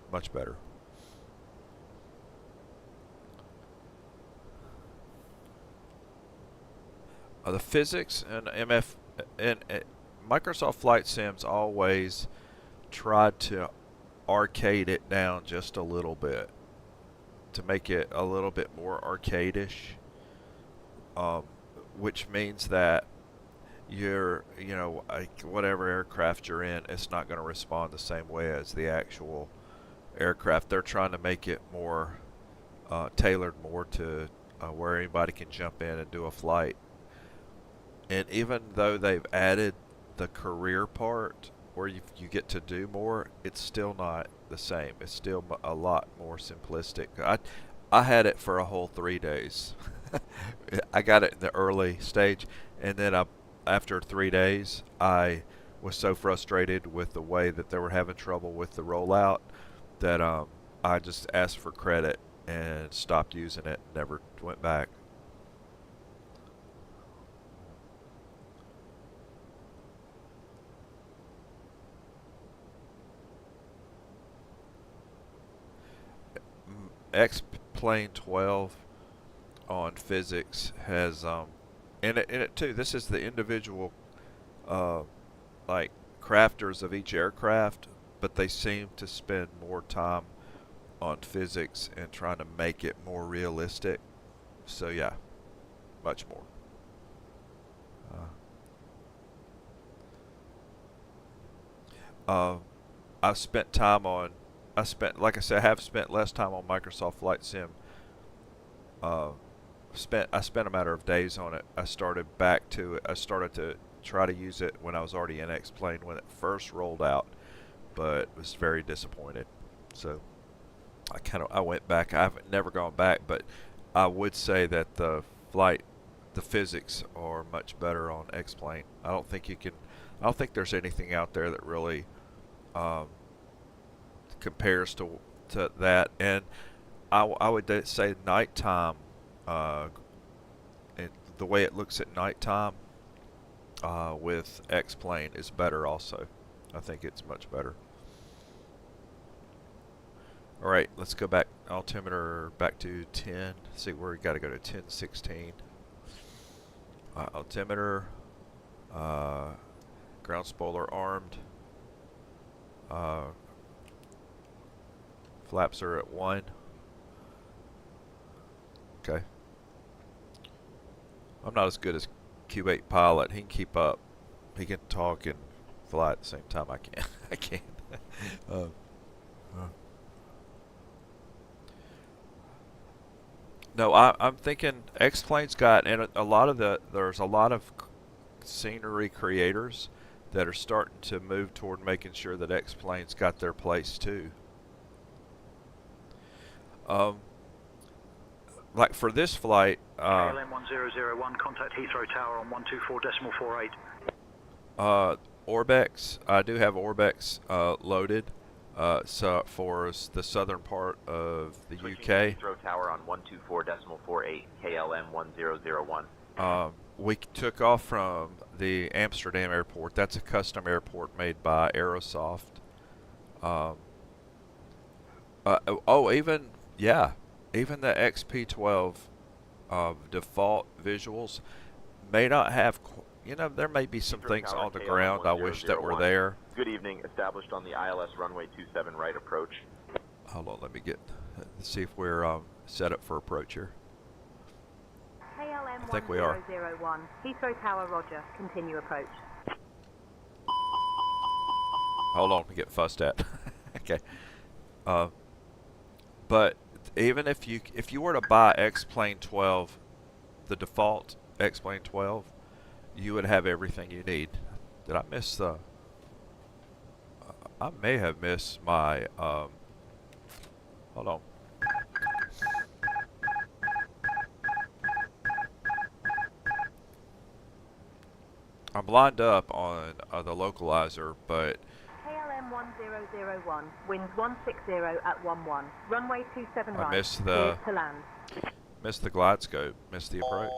much better. The physics and Microsoft Flight Sims always tried to arcade it down just a little bit to make it a little bit more arcade-ish, which means that whatever aircraft you're in, it's not going to respond the same way as the actual aircraft. They're trying to make it more tailored more to where anybody can jump in and do a flight. And even though they've added the career part where you get to do more, it's still not the same. It's still a lot more simplistic. I had it for a whole 3 days. I got it in the early stage, and then after 3 days, I was so frustrated with the way that they were having trouble with the rollout that I just asked for credit and stopped using it and never went back. Xplane 12 on physics has in it too. This is the individual like crafters of each aircraft, but they seem to spend more time on physics and trying to make it more realistic. So yeah, much more. I've spent time on. Like I said, I have spent less time on Microsoft Flight Sim. I spent a matter of days on it. I started to try to use it when I was already in Xplane when it first rolled out, but was very disappointed. So I went back. I haven't never gone back, but I would say that the physics are much better on Xplane. I don't think there's anything out there that really compares to that, and I would say nighttime, and the way it looks at nighttime with Xplane is better also. I think it's much better. Alright, let's go back, altimeter back to 10, see where we got to go to 1016. Altimeter, ground spoiler armed, flaps are at 1. Okay. I'm not as good as Q8 pilot. He can keep up. He can talk and fly at the same time. I can't. I can't. No, I'm thinking Xplane's got, and a lot of there's a lot of scenery creators that are starting to move toward making sure that Xplane's got their place too. Like for this flight, KLM 1001, contact Heathrow Tower on 124.48. Orbex, I do have Orbex loaded. So for the southern part of the UK. Heathrow Tower on 124.48, KLM 1001. We took off from the Amsterdam airport. That's a custom airport made by Aerosoft. Even the XP12 default visuals may not have. There may be some things on the ground I wish that were there. Good evening. Established on the ILS runway 27 right approach. Hold on, let me see if we're set up for approach here. KLM I think we are. 1001, Heathrow Tower, roger. Continue approach. Hold on, we get fussed at. Okay. But even if you were to buy Xplane 12, the default Xplane 12, you would have everything you need. Did I miss the? I may have missed my. Hold on. I'm lined up on the localizer, but. KLM 1001, winds 160 at 11, runway 27 right. I missed cleared to land. Missed the glide scope. Missed the approach.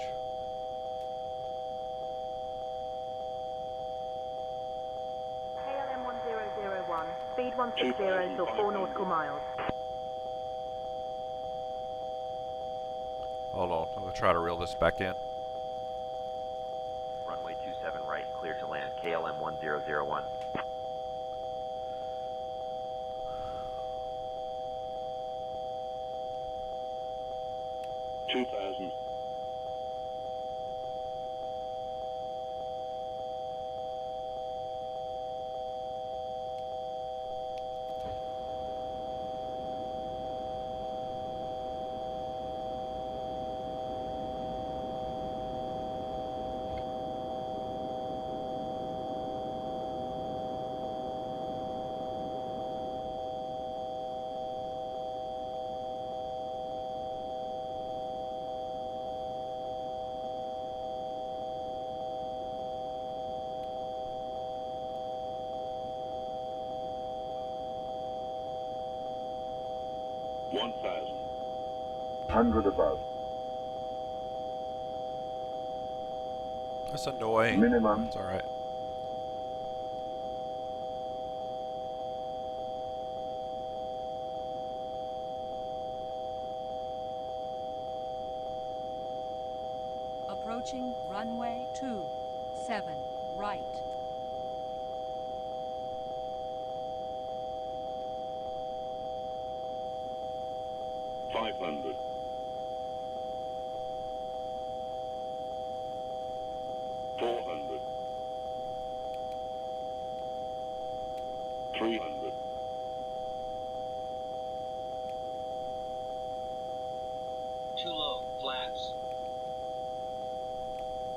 KLM 1001, speed 160 till 4 nautical miles. Hold on, I'm gonna try to reel this back in. Runway 27 right, clear to land. KLM 1001. $1,000. 100 above. That's annoying. Minimum. It's alright. Approaching runway 27 right. $500. 400. 300. 2 low, flats.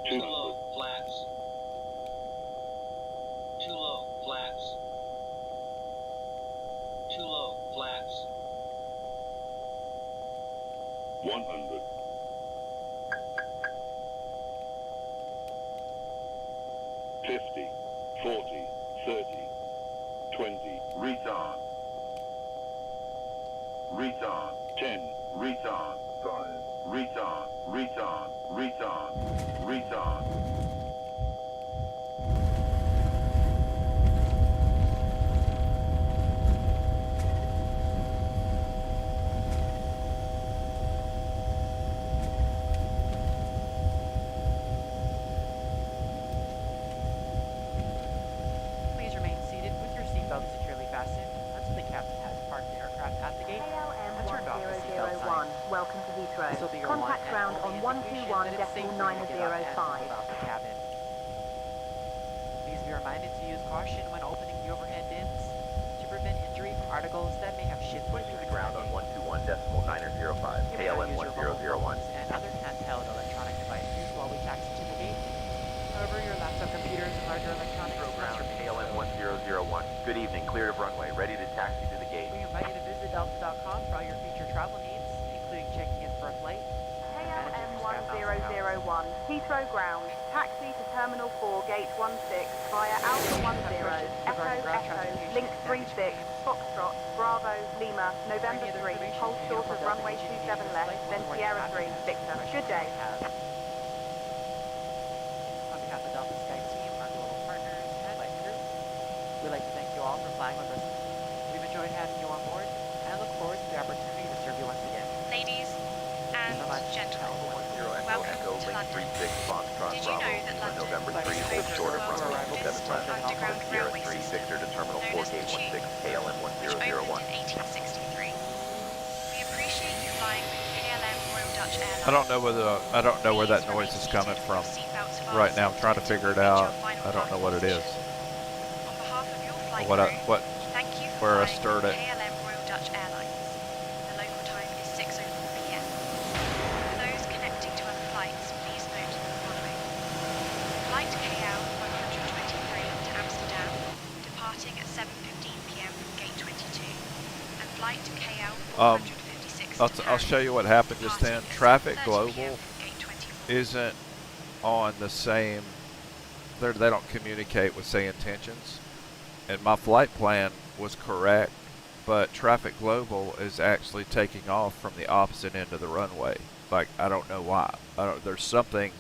2 low, flats. 2 low, flats. 2 low, flats. 100. 50, 40, 30, 20, retard. Retard. 10, retard. 5, retard, retard, retard, retard. Please remain seated with your seatbelt securely fastened until the captain has parked the aircraft at the gate and turned off the seatbelt sign. 1001, welcome to Heathrow. This will be your Contact one ground and on only indication that it's safe for you to get up and 121.905. move out the cabin. Please be reminded to use caution when opening the overhead bins to prevent injury from articles that may have shifted Switching during to ground on landing. 121.905, You may not KLM use your mobile 1001. hold short of runway 27 left, then Sierra 3, Victor. Good day. On behalf of Delta Sky Team, our global partners, and flight crew, we'd like to thank you all for flying with us. We've enjoyed having you on board, and look forward to the opportunity to serve you once again. Ladies and gentlemen, welcome to London. Did you know that London November 3, hold short of runway 27 left, Sierra 3, Victor to Terminal 4, Gate 16, KLM 1001. In 1863. We appreciate you flying with KLM Royal Dutch Airlines. I don't know where that noise is coming from right now. I'm trying to figure it out. I don't know what it is. On behalf of your flight What thank you for where I flying stirred it. KLM Royal Dutch Airlines. The local time is 6:04 p.m. For those connecting to other flights, please note the following. Flight KL 123 to Amsterdam, departing at 7:15 p.m. from Gate 22. And flight KL 456 I'll show you what happened just then. Traffic Global isn't on the same. They don't communicate with, say, Intentions. And my flight plan was correct, but Traffic Global is actually taking off from the opposite end of the runway. Like, I don't know why. There's something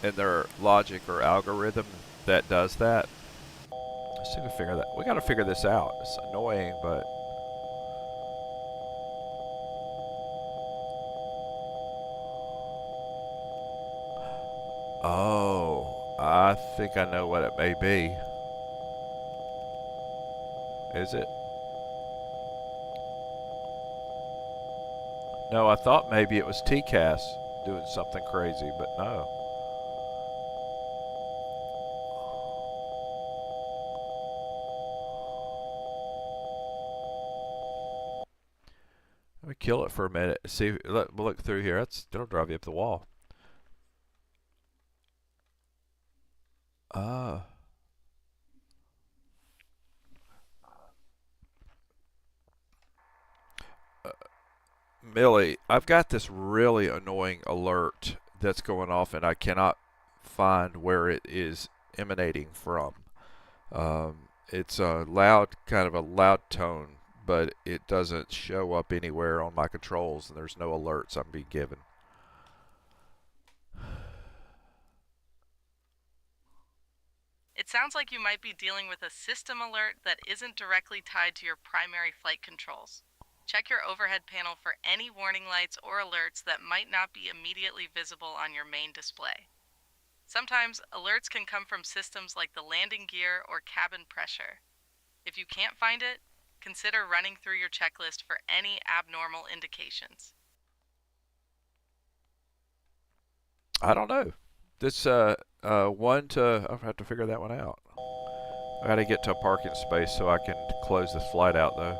in their logic or algorithm that does that. Let's see if we figure that. We got to figure this out. It's annoying, but. Oh, I think I know what it may be. Is it? No, I thought maybe it was TCAS doing something crazy, but no. Let me kill it for a minute. See, look through here. It'll drive you up the wall. Millie, I've got this really annoying alert that's going off, and I cannot find where it is emanating from. It's a kind of a loud tone, but it doesn't show up anywhere on my controls, and there's no alerts I'm being given. It sounds like you might be dealing with a system alert that isn't directly tied to your primary flight controls. Check your overhead panel for any warning lights or alerts that might not be immediately visible on your main display. Sometimes, alerts can come from systems like the landing gear or cabin pressure. If you can't find it, consider running through your checklist for any abnormal indications. I don't know. This I'll have to figure that one out. I gotta get to a parking space so I can close this flight out, though.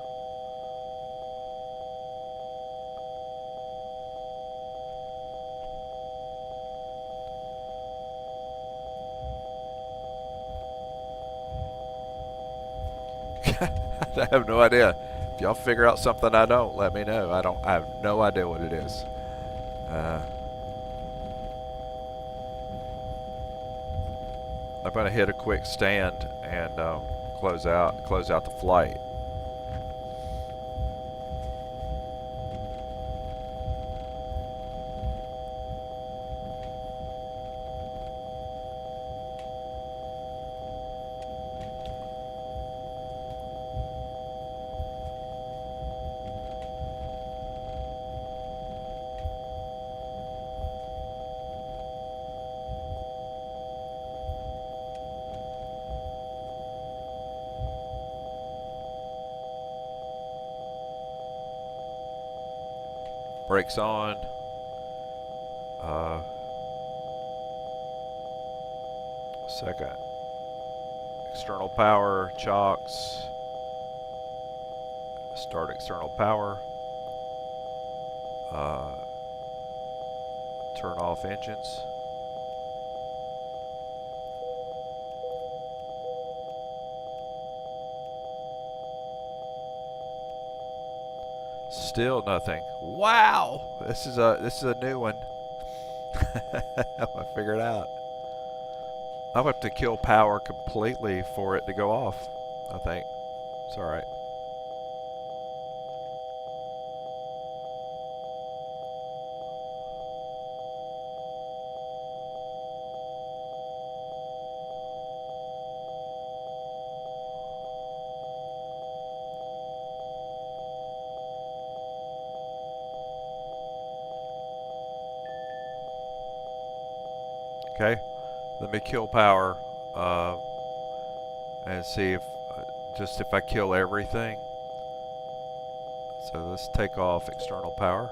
I have no idea. If y'all figure out something I don't, let me know. I have no idea what it is. I'm gonna hit a quick stand and close out the flight. Brakes on. Second. External power, chocks. Start external power. Turn off engines. Still nothing. Wow, this is a new one. I'm gonna figure it out. I'm gonna have to kill power completely for it to go off. I think it's all right. Okay, let me kill power and see if just if I kill everything. So let's take off external power.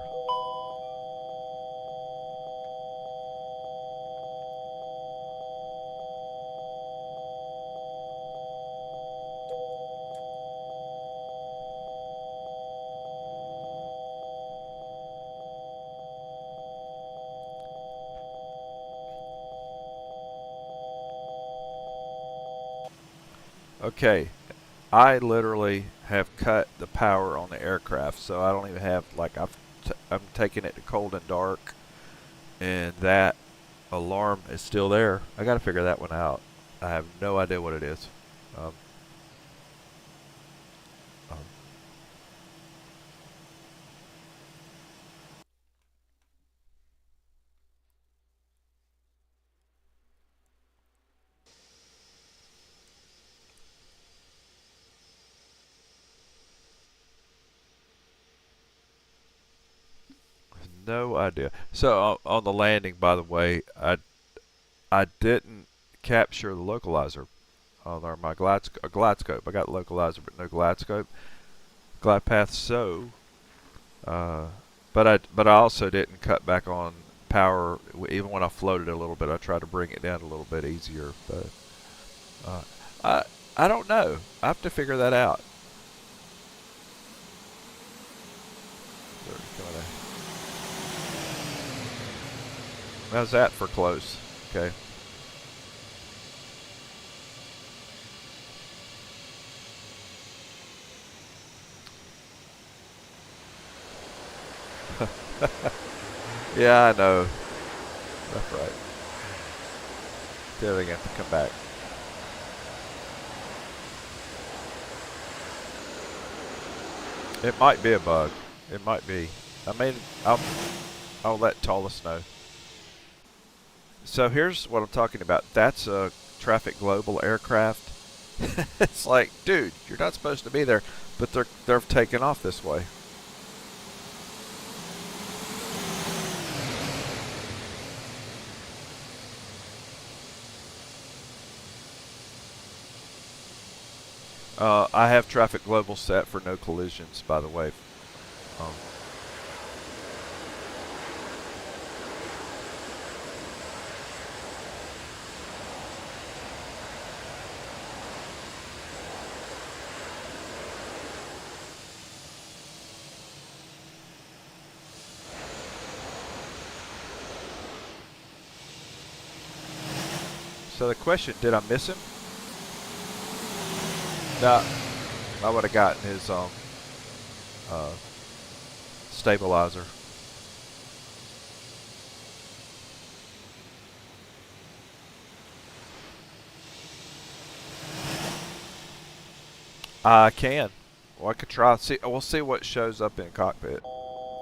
Okay, I literally have cut the power on the aircraft, so I don't even have, like, I'm taking it to cold and dark, and that alarm is still there. I gotta figure that one out. I have no idea what it is. No idea. So on the landing, by the way, I didn't capture the localizer on my glide scope. I got localizer, but no glide scope, glide path. So, but I also didn't cut back on power. Even when I floated a little bit, I tried to bring it down a little bit easier. But I don't know. I have to figure that out. How's that for close? Okay. Yeah, I know. That's right. They're going to come back. It might be a bug. It might be. I mean, I'll let Toliss know. So here's what I'm talking about. That's a traffic global aircraft. It's like, dude, you're not supposed to be there, but they're taking off this way. I have traffic global set for no collisions, by the way. So the question, did I miss him? No, I would have gotten his stabilizer. I can. Well, I could try. See, we'll see what shows up in cockpit.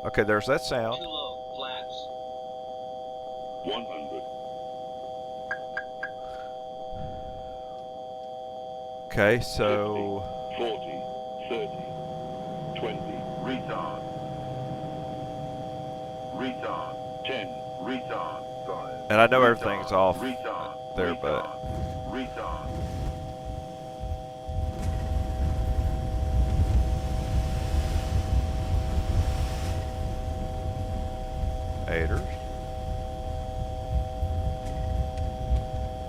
Okay, there's that sound. Too low, flaps. 100. Okay, so 50, 40, 30, 20, retard. Retard. 10, retard. 5. And I know retard, everything's off retard, there, retard, but retard. aiders.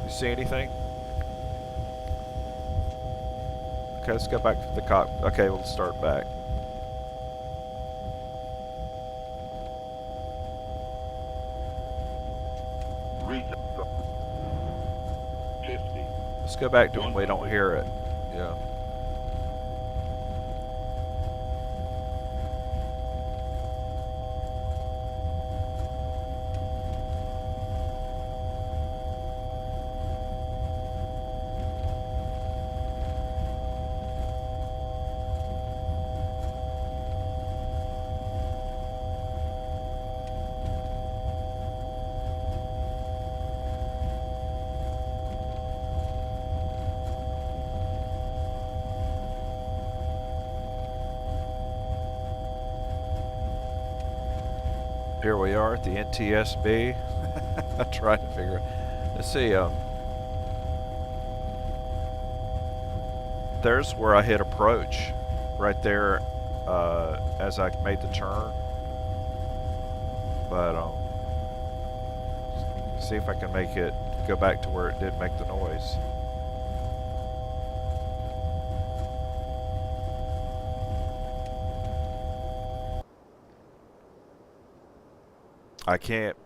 You see anything? Okay, let's go back to the cockpit. Okay, we'll start back. Retard. 50. Let's go back to when we don't hear it. Yeah. Here we are at the NTSB. I tried to figure it. Let's see. There's where I hit approach, right there, as I made the turn. But see if I can make it go back to where it did make the noise. I can't.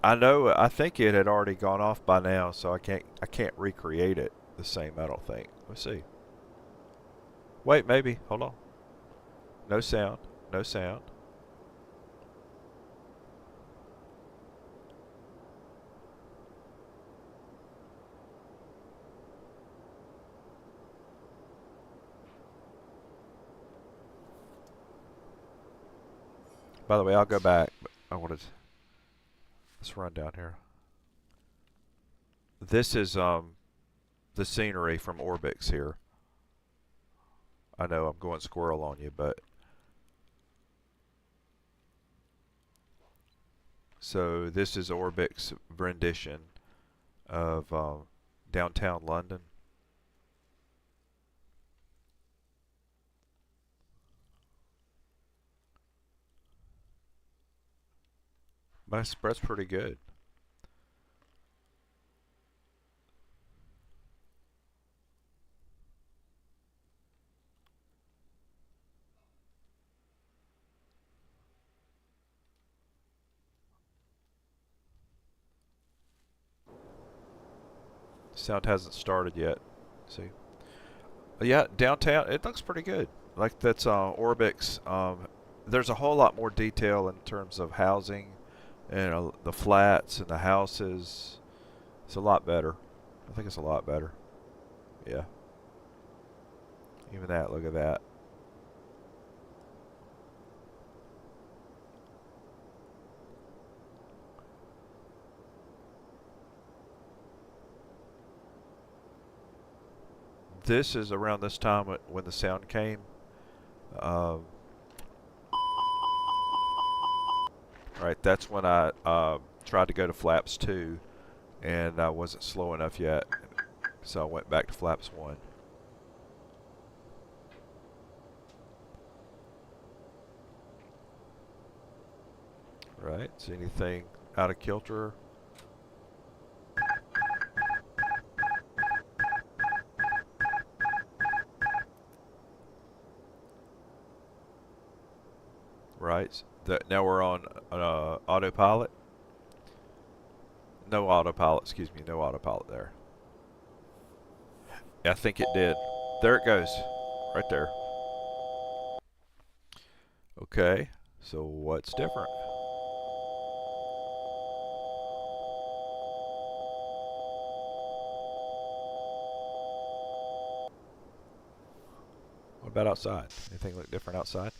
I know. I think it had already gone off by now, so I can't recreate it the same. I don't think. Let's see. Wait, maybe. Hold on. No sound. No sound. By the way, I'll go back. But I wanted. Let's run down here. This is the scenery from Orbix here. I know I'm going squirrel on you, but so this is Orbix rendition of downtown London. My spread's pretty good. Sound hasn't started yet. See? Yeah, downtown, it looks pretty good. Like that's Orbix. There's a whole lot more detail in terms of housing and the flats and the houses. It's a lot better. I think it's a lot better. Yeah. Even that, look at that. This is around this time when the sound came. Right, that's when I tried to go to flaps 2 and I wasn't slow enough yet, so I went back to flaps 1. Right, see anything out of kilter? Right, now we're on autopilot. No autopilot, excuse me, no autopilot there. Yeah, I think it did. There it goes, right there. Okay, so what's different? What about outside? Anything look different outside?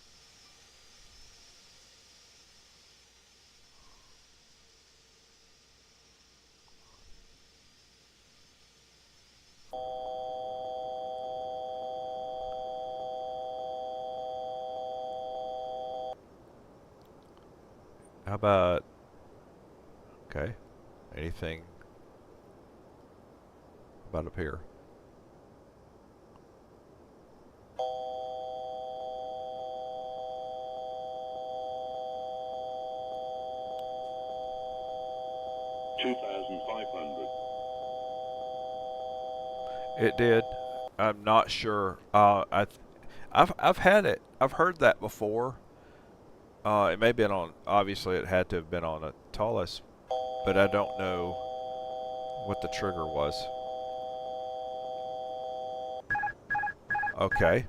How about, okay, anything about up here? It did. I'm not sure. I've had it. I've heard that before. It may have been on. Obviously, it had to have been on a Toliss, but I don't know what the trigger was. Okay.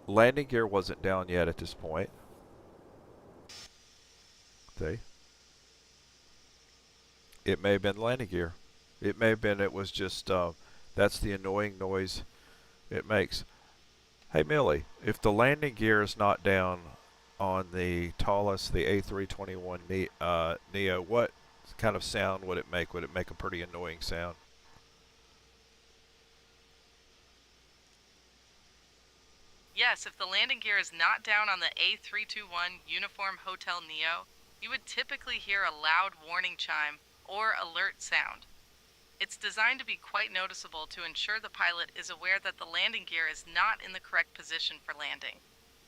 Landing gear wasn't down yet at this point. See? It may have been landing gear. It may have been. It was just. That's the annoying noise it makes. Hey Millie, if the landing gear is not down on the Toliss, the A321 Neo, what kind of sound would it make? Would it make a pretty annoying sound? Yes, if the landing gear is not down on the A321 Uniform Hotel Neo, you would typically hear a loud warning chime or alert sound. It's designed to be quite noticeable to ensure the pilot is aware that the landing gear is not in the correct position for landing.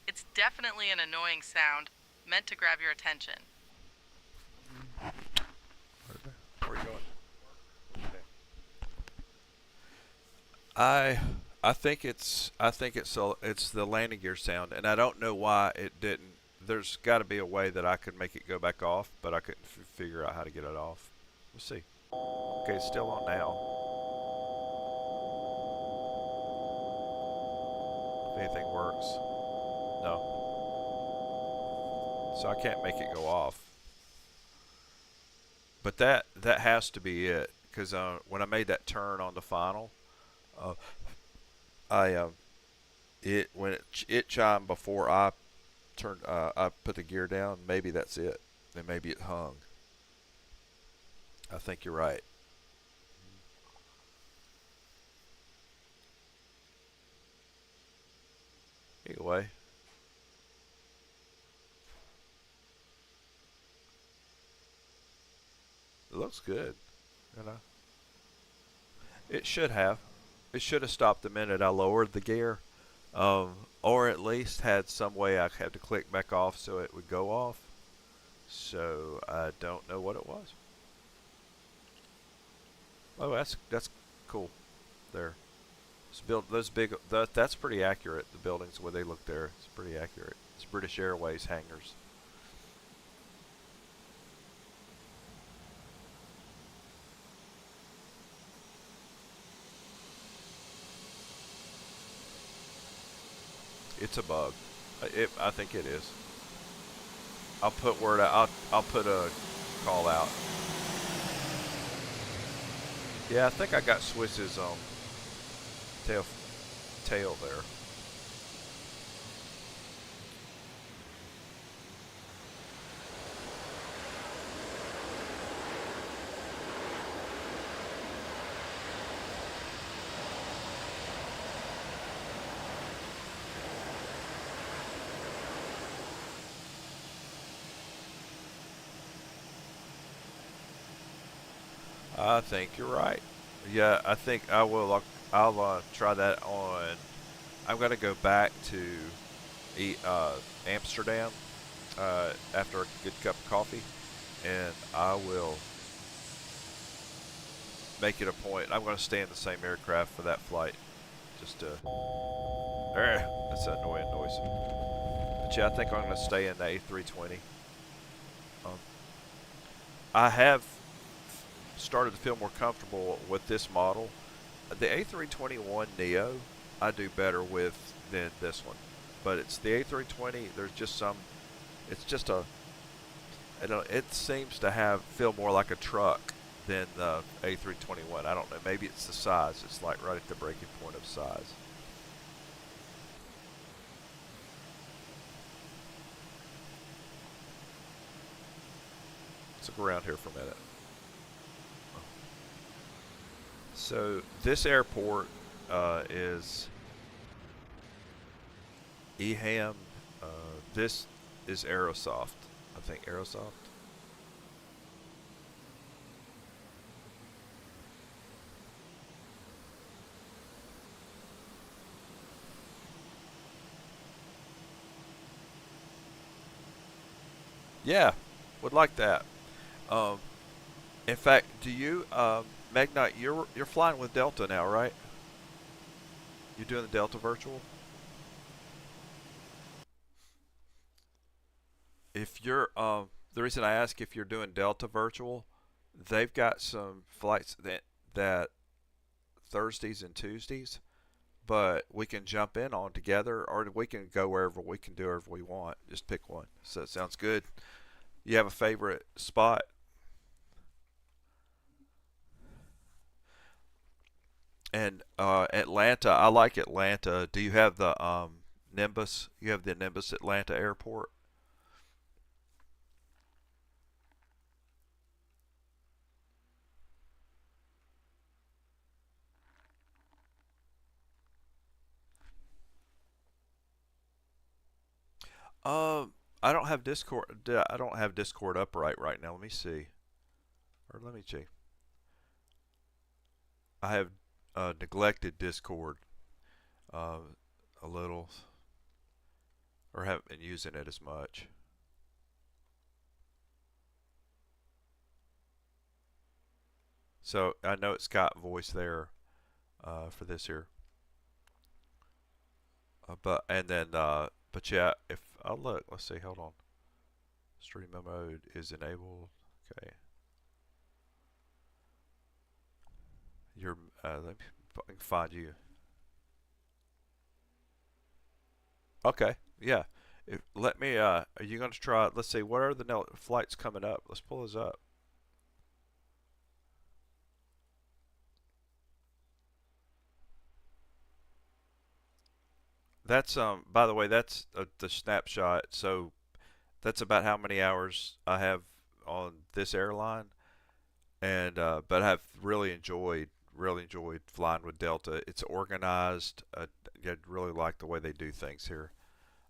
It's definitely an annoying sound, meant to grab your attention. Where are you going? I think it's the landing gear sound, and I don't know why it didn't. There's got to be a way that I could make it go back off, but I couldn't figure out how to get it off. We'll see. Okay, it's still on now. If anything works. No. So I can't make it go off. But that has to be it, because when I made that turn on the final, when it chimed before I turned I put the gear down. Maybe that's it. Then maybe it hung. I think you're right. Anyway. It looks good, you know. It should have. It should have stopped the minute I lowered the gear, or at least had some way I had to click back off so it would go off. So I don't know what it was. Oh, that's cool. There, that's pretty accurate. The buildings, the way they look there, it's pretty accurate. It's British Airways hangars. It's a bug. I think it is. I'll put word out. I'll put a call out. Yeah, I think I got Swiss's tail there. I think you're right. Yeah, I think I will. I'll try that on. I'm gonna go back to Amsterdam after a good cup of coffee, and I will make it a point. I'm gonna stay in the same aircraft for that flight. Just to. That's an annoying noise. But yeah, I think I'm gonna stay in the A320. I have started to feel more comfortable with this model. The A321neo I do better with than this one, but it's the A320. There's just some. It's just a. It seems to feel more like a truck than the A321. I don't know. Maybe it's the size. It's like right at the breaking point of size. Let's look around here for a minute. So this airport is EHAM. This is Aerosoft. I think Aerosoft. Yeah, would like that. In fact, do you, Magnite, you're flying with Delta now, right? You're doing the Delta virtual? If you're, the reason I ask if you're doing Delta virtual, they've got some flights that Thursdays and Tuesdays, but we can jump in on together, or we can go wherever we can do wherever we want. Just pick one. So it sounds good. You have a favorite spot? And Atlanta, I like Atlanta. Do you have the Nimbus? You have the Nimbus Atlanta Airport? I don't have Discord. I don't have Discord up right now. Let me see. Or let me check. I have neglected Discord a little, or haven't been using it as much. So I know it's got voice there for this here. But yeah, if look, let's see, hold on. Stream mode is enabled. Okay. Let me find you. Okay, yeah. Let me. Are you going to try? Let's see. What are the flights coming up? Let's pull those up. That's by the way, that's the snapshot. So that's about how many hours I have on this airline, and but I've really enjoyed flying with Delta. It's organized. I really like the way they do things here.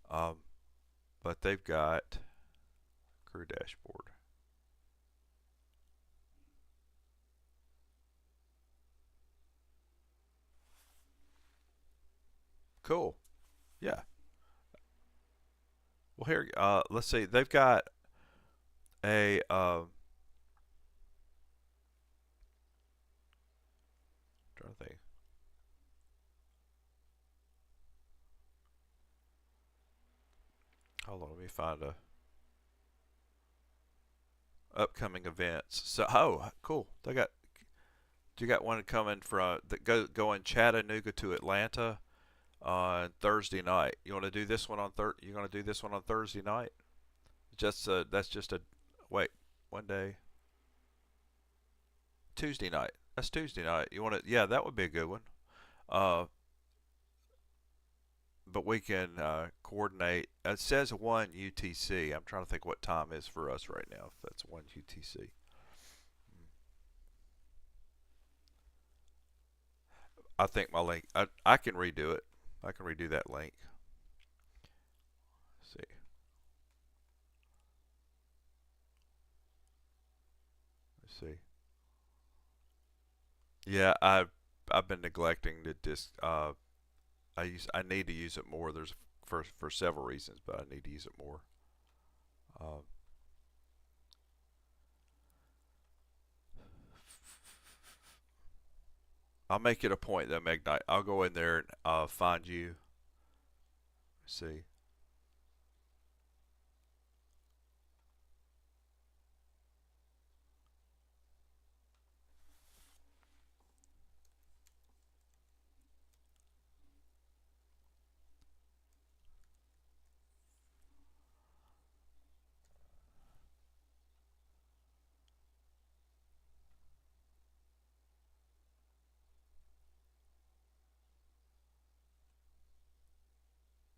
But they've got crew dashboard. Cool. Yeah. Well, here, let's see. They've got a trying to think. Hold on, let me find a upcoming events. So, oh, cool. You got one coming from going Chattanooga to Atlanta on Thursday night. You want to do this one on You're going to do this one on Thursday night? That's just a wait, one day. Tuesday night. That's Tuesday night. You want to? Yeah, that would be a good one. But we can coordinate. It says 1 UTC. I'm trying to think what time is for us right now. If that's 1 UTC. I think my link. I can redo it. I can redo that link. Let's see. Let's see. Yeah, I've been neglecting to I need to use it more. There's for several reasons, but I need to use it more. I'll make it a point that Magnite. I'll go in there and find you. Let's see.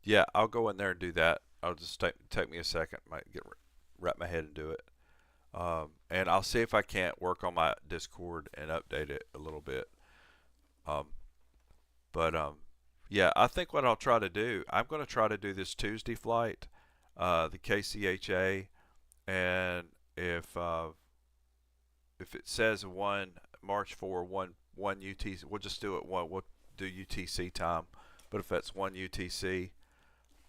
Yeah, I'll go in there and do that. I'll just take me a second. Might wrap my head and do it. And I'll see if I can't work on my Discord and update it a little bit. Yeah, I think what I'll try to do, I'm going to try to do this Tuesday flight, the KCHA, and if it says March 4, 1 UTC, we'll just do it we'll do UTC time. But if that's 1 UTC,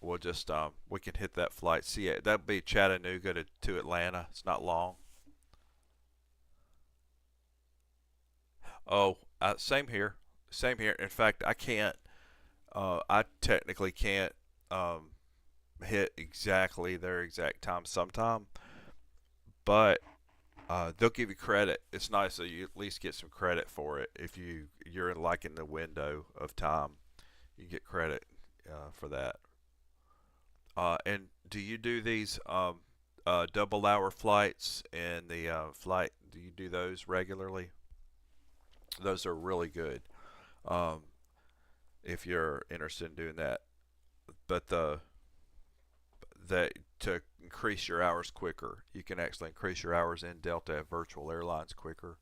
we'll just we can hit that flight. See, that'll be Chattanooga to Atlanta. It's not long. Oh, same here. Same here. In fact, I can't. I technically can't hit exactly their exact time sometime, but they'll give you credit. It's nice that you at least get some credit for it. If you're like in the window of time, you get credit for that. And do you do these double-hour flights in the flight? Do you do those regularly? Those are really good. If you're interested in doing that, but to increase your hours quicker, you can actually increase your hours in Delta Virtual Airlines quicker.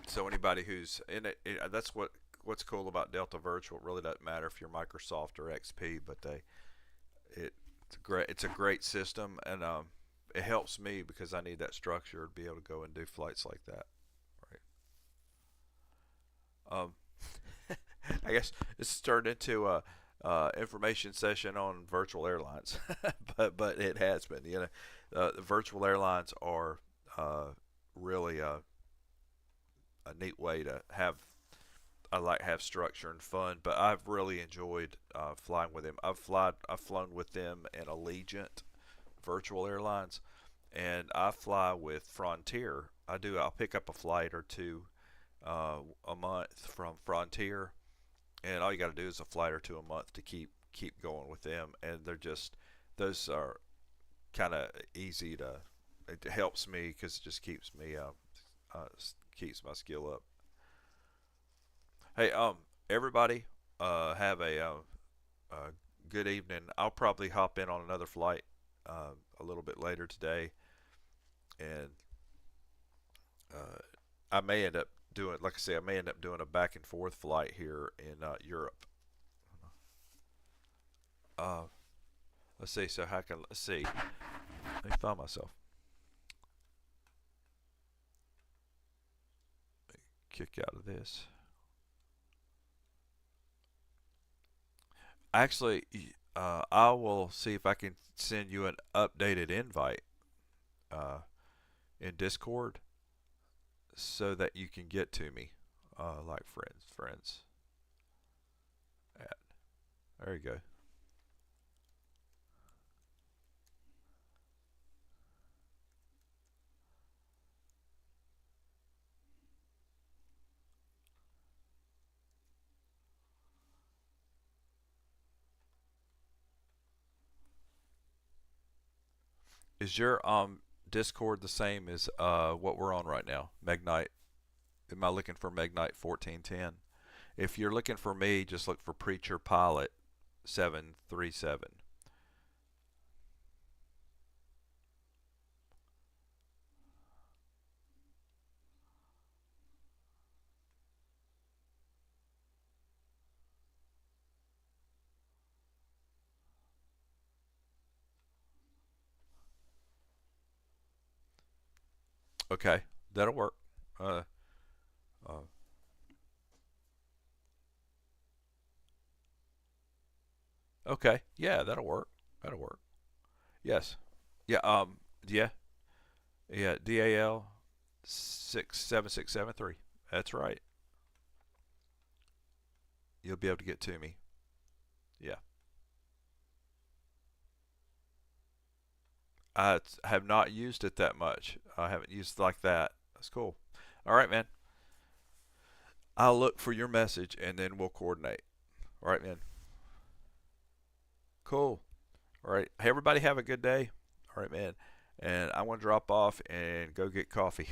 So anybody who's in it, that's what's cool about Delta Virtual. It really doesn't matter if you're Microsoft or XP, but it's a great system, and it helps me because I need that structure to be able to go and do flights like that. Right. I guess this turned into a information session on virtual airlines, but it has been. The virtual airlines are really a neat way to have. I like have structure and fun, but I've really enjoyed flying with them. I've flown with them in Allegiant virtual airlines, and I fly with Frontier. I'll pick up a flight or two a month from Frontier, and all you got to do is a flight or two a month to keep going with them, and those are kind of easy to. It helps me because it just keeps me keeps my skill up. Hey, everybody, have a good evening. I'll probably hop in on another flight a little bit later today, and I may end up doing, like I say, I may end up doing a back and forth flight here in Europe. Let's see. So let's see. Let me find myself. Kick out of this. Actually, I will see if I can send you an updated invite in Discord so that you can get to me, like friends. There you go. Is your Discord the same as what we're on right now? Magnite. Am I looking for Magnite 1410? If you're looking for me, just look for Preacher Pilot 737. Okay, that'll work. Okay, yeah, that'll work. That'll work. Yes. Yeah. Yeah. Yeah. DAL 67673. That's right. You'll be able to get to me. Yeah. I have not used it that much. I haven't used it like that. That's cool. All right, man. I'll look for your message and then we'll coordinate. All right, man. Cool. All right. Hey, everybody have a good day. All right, man. And I want to drop off and go get coffee.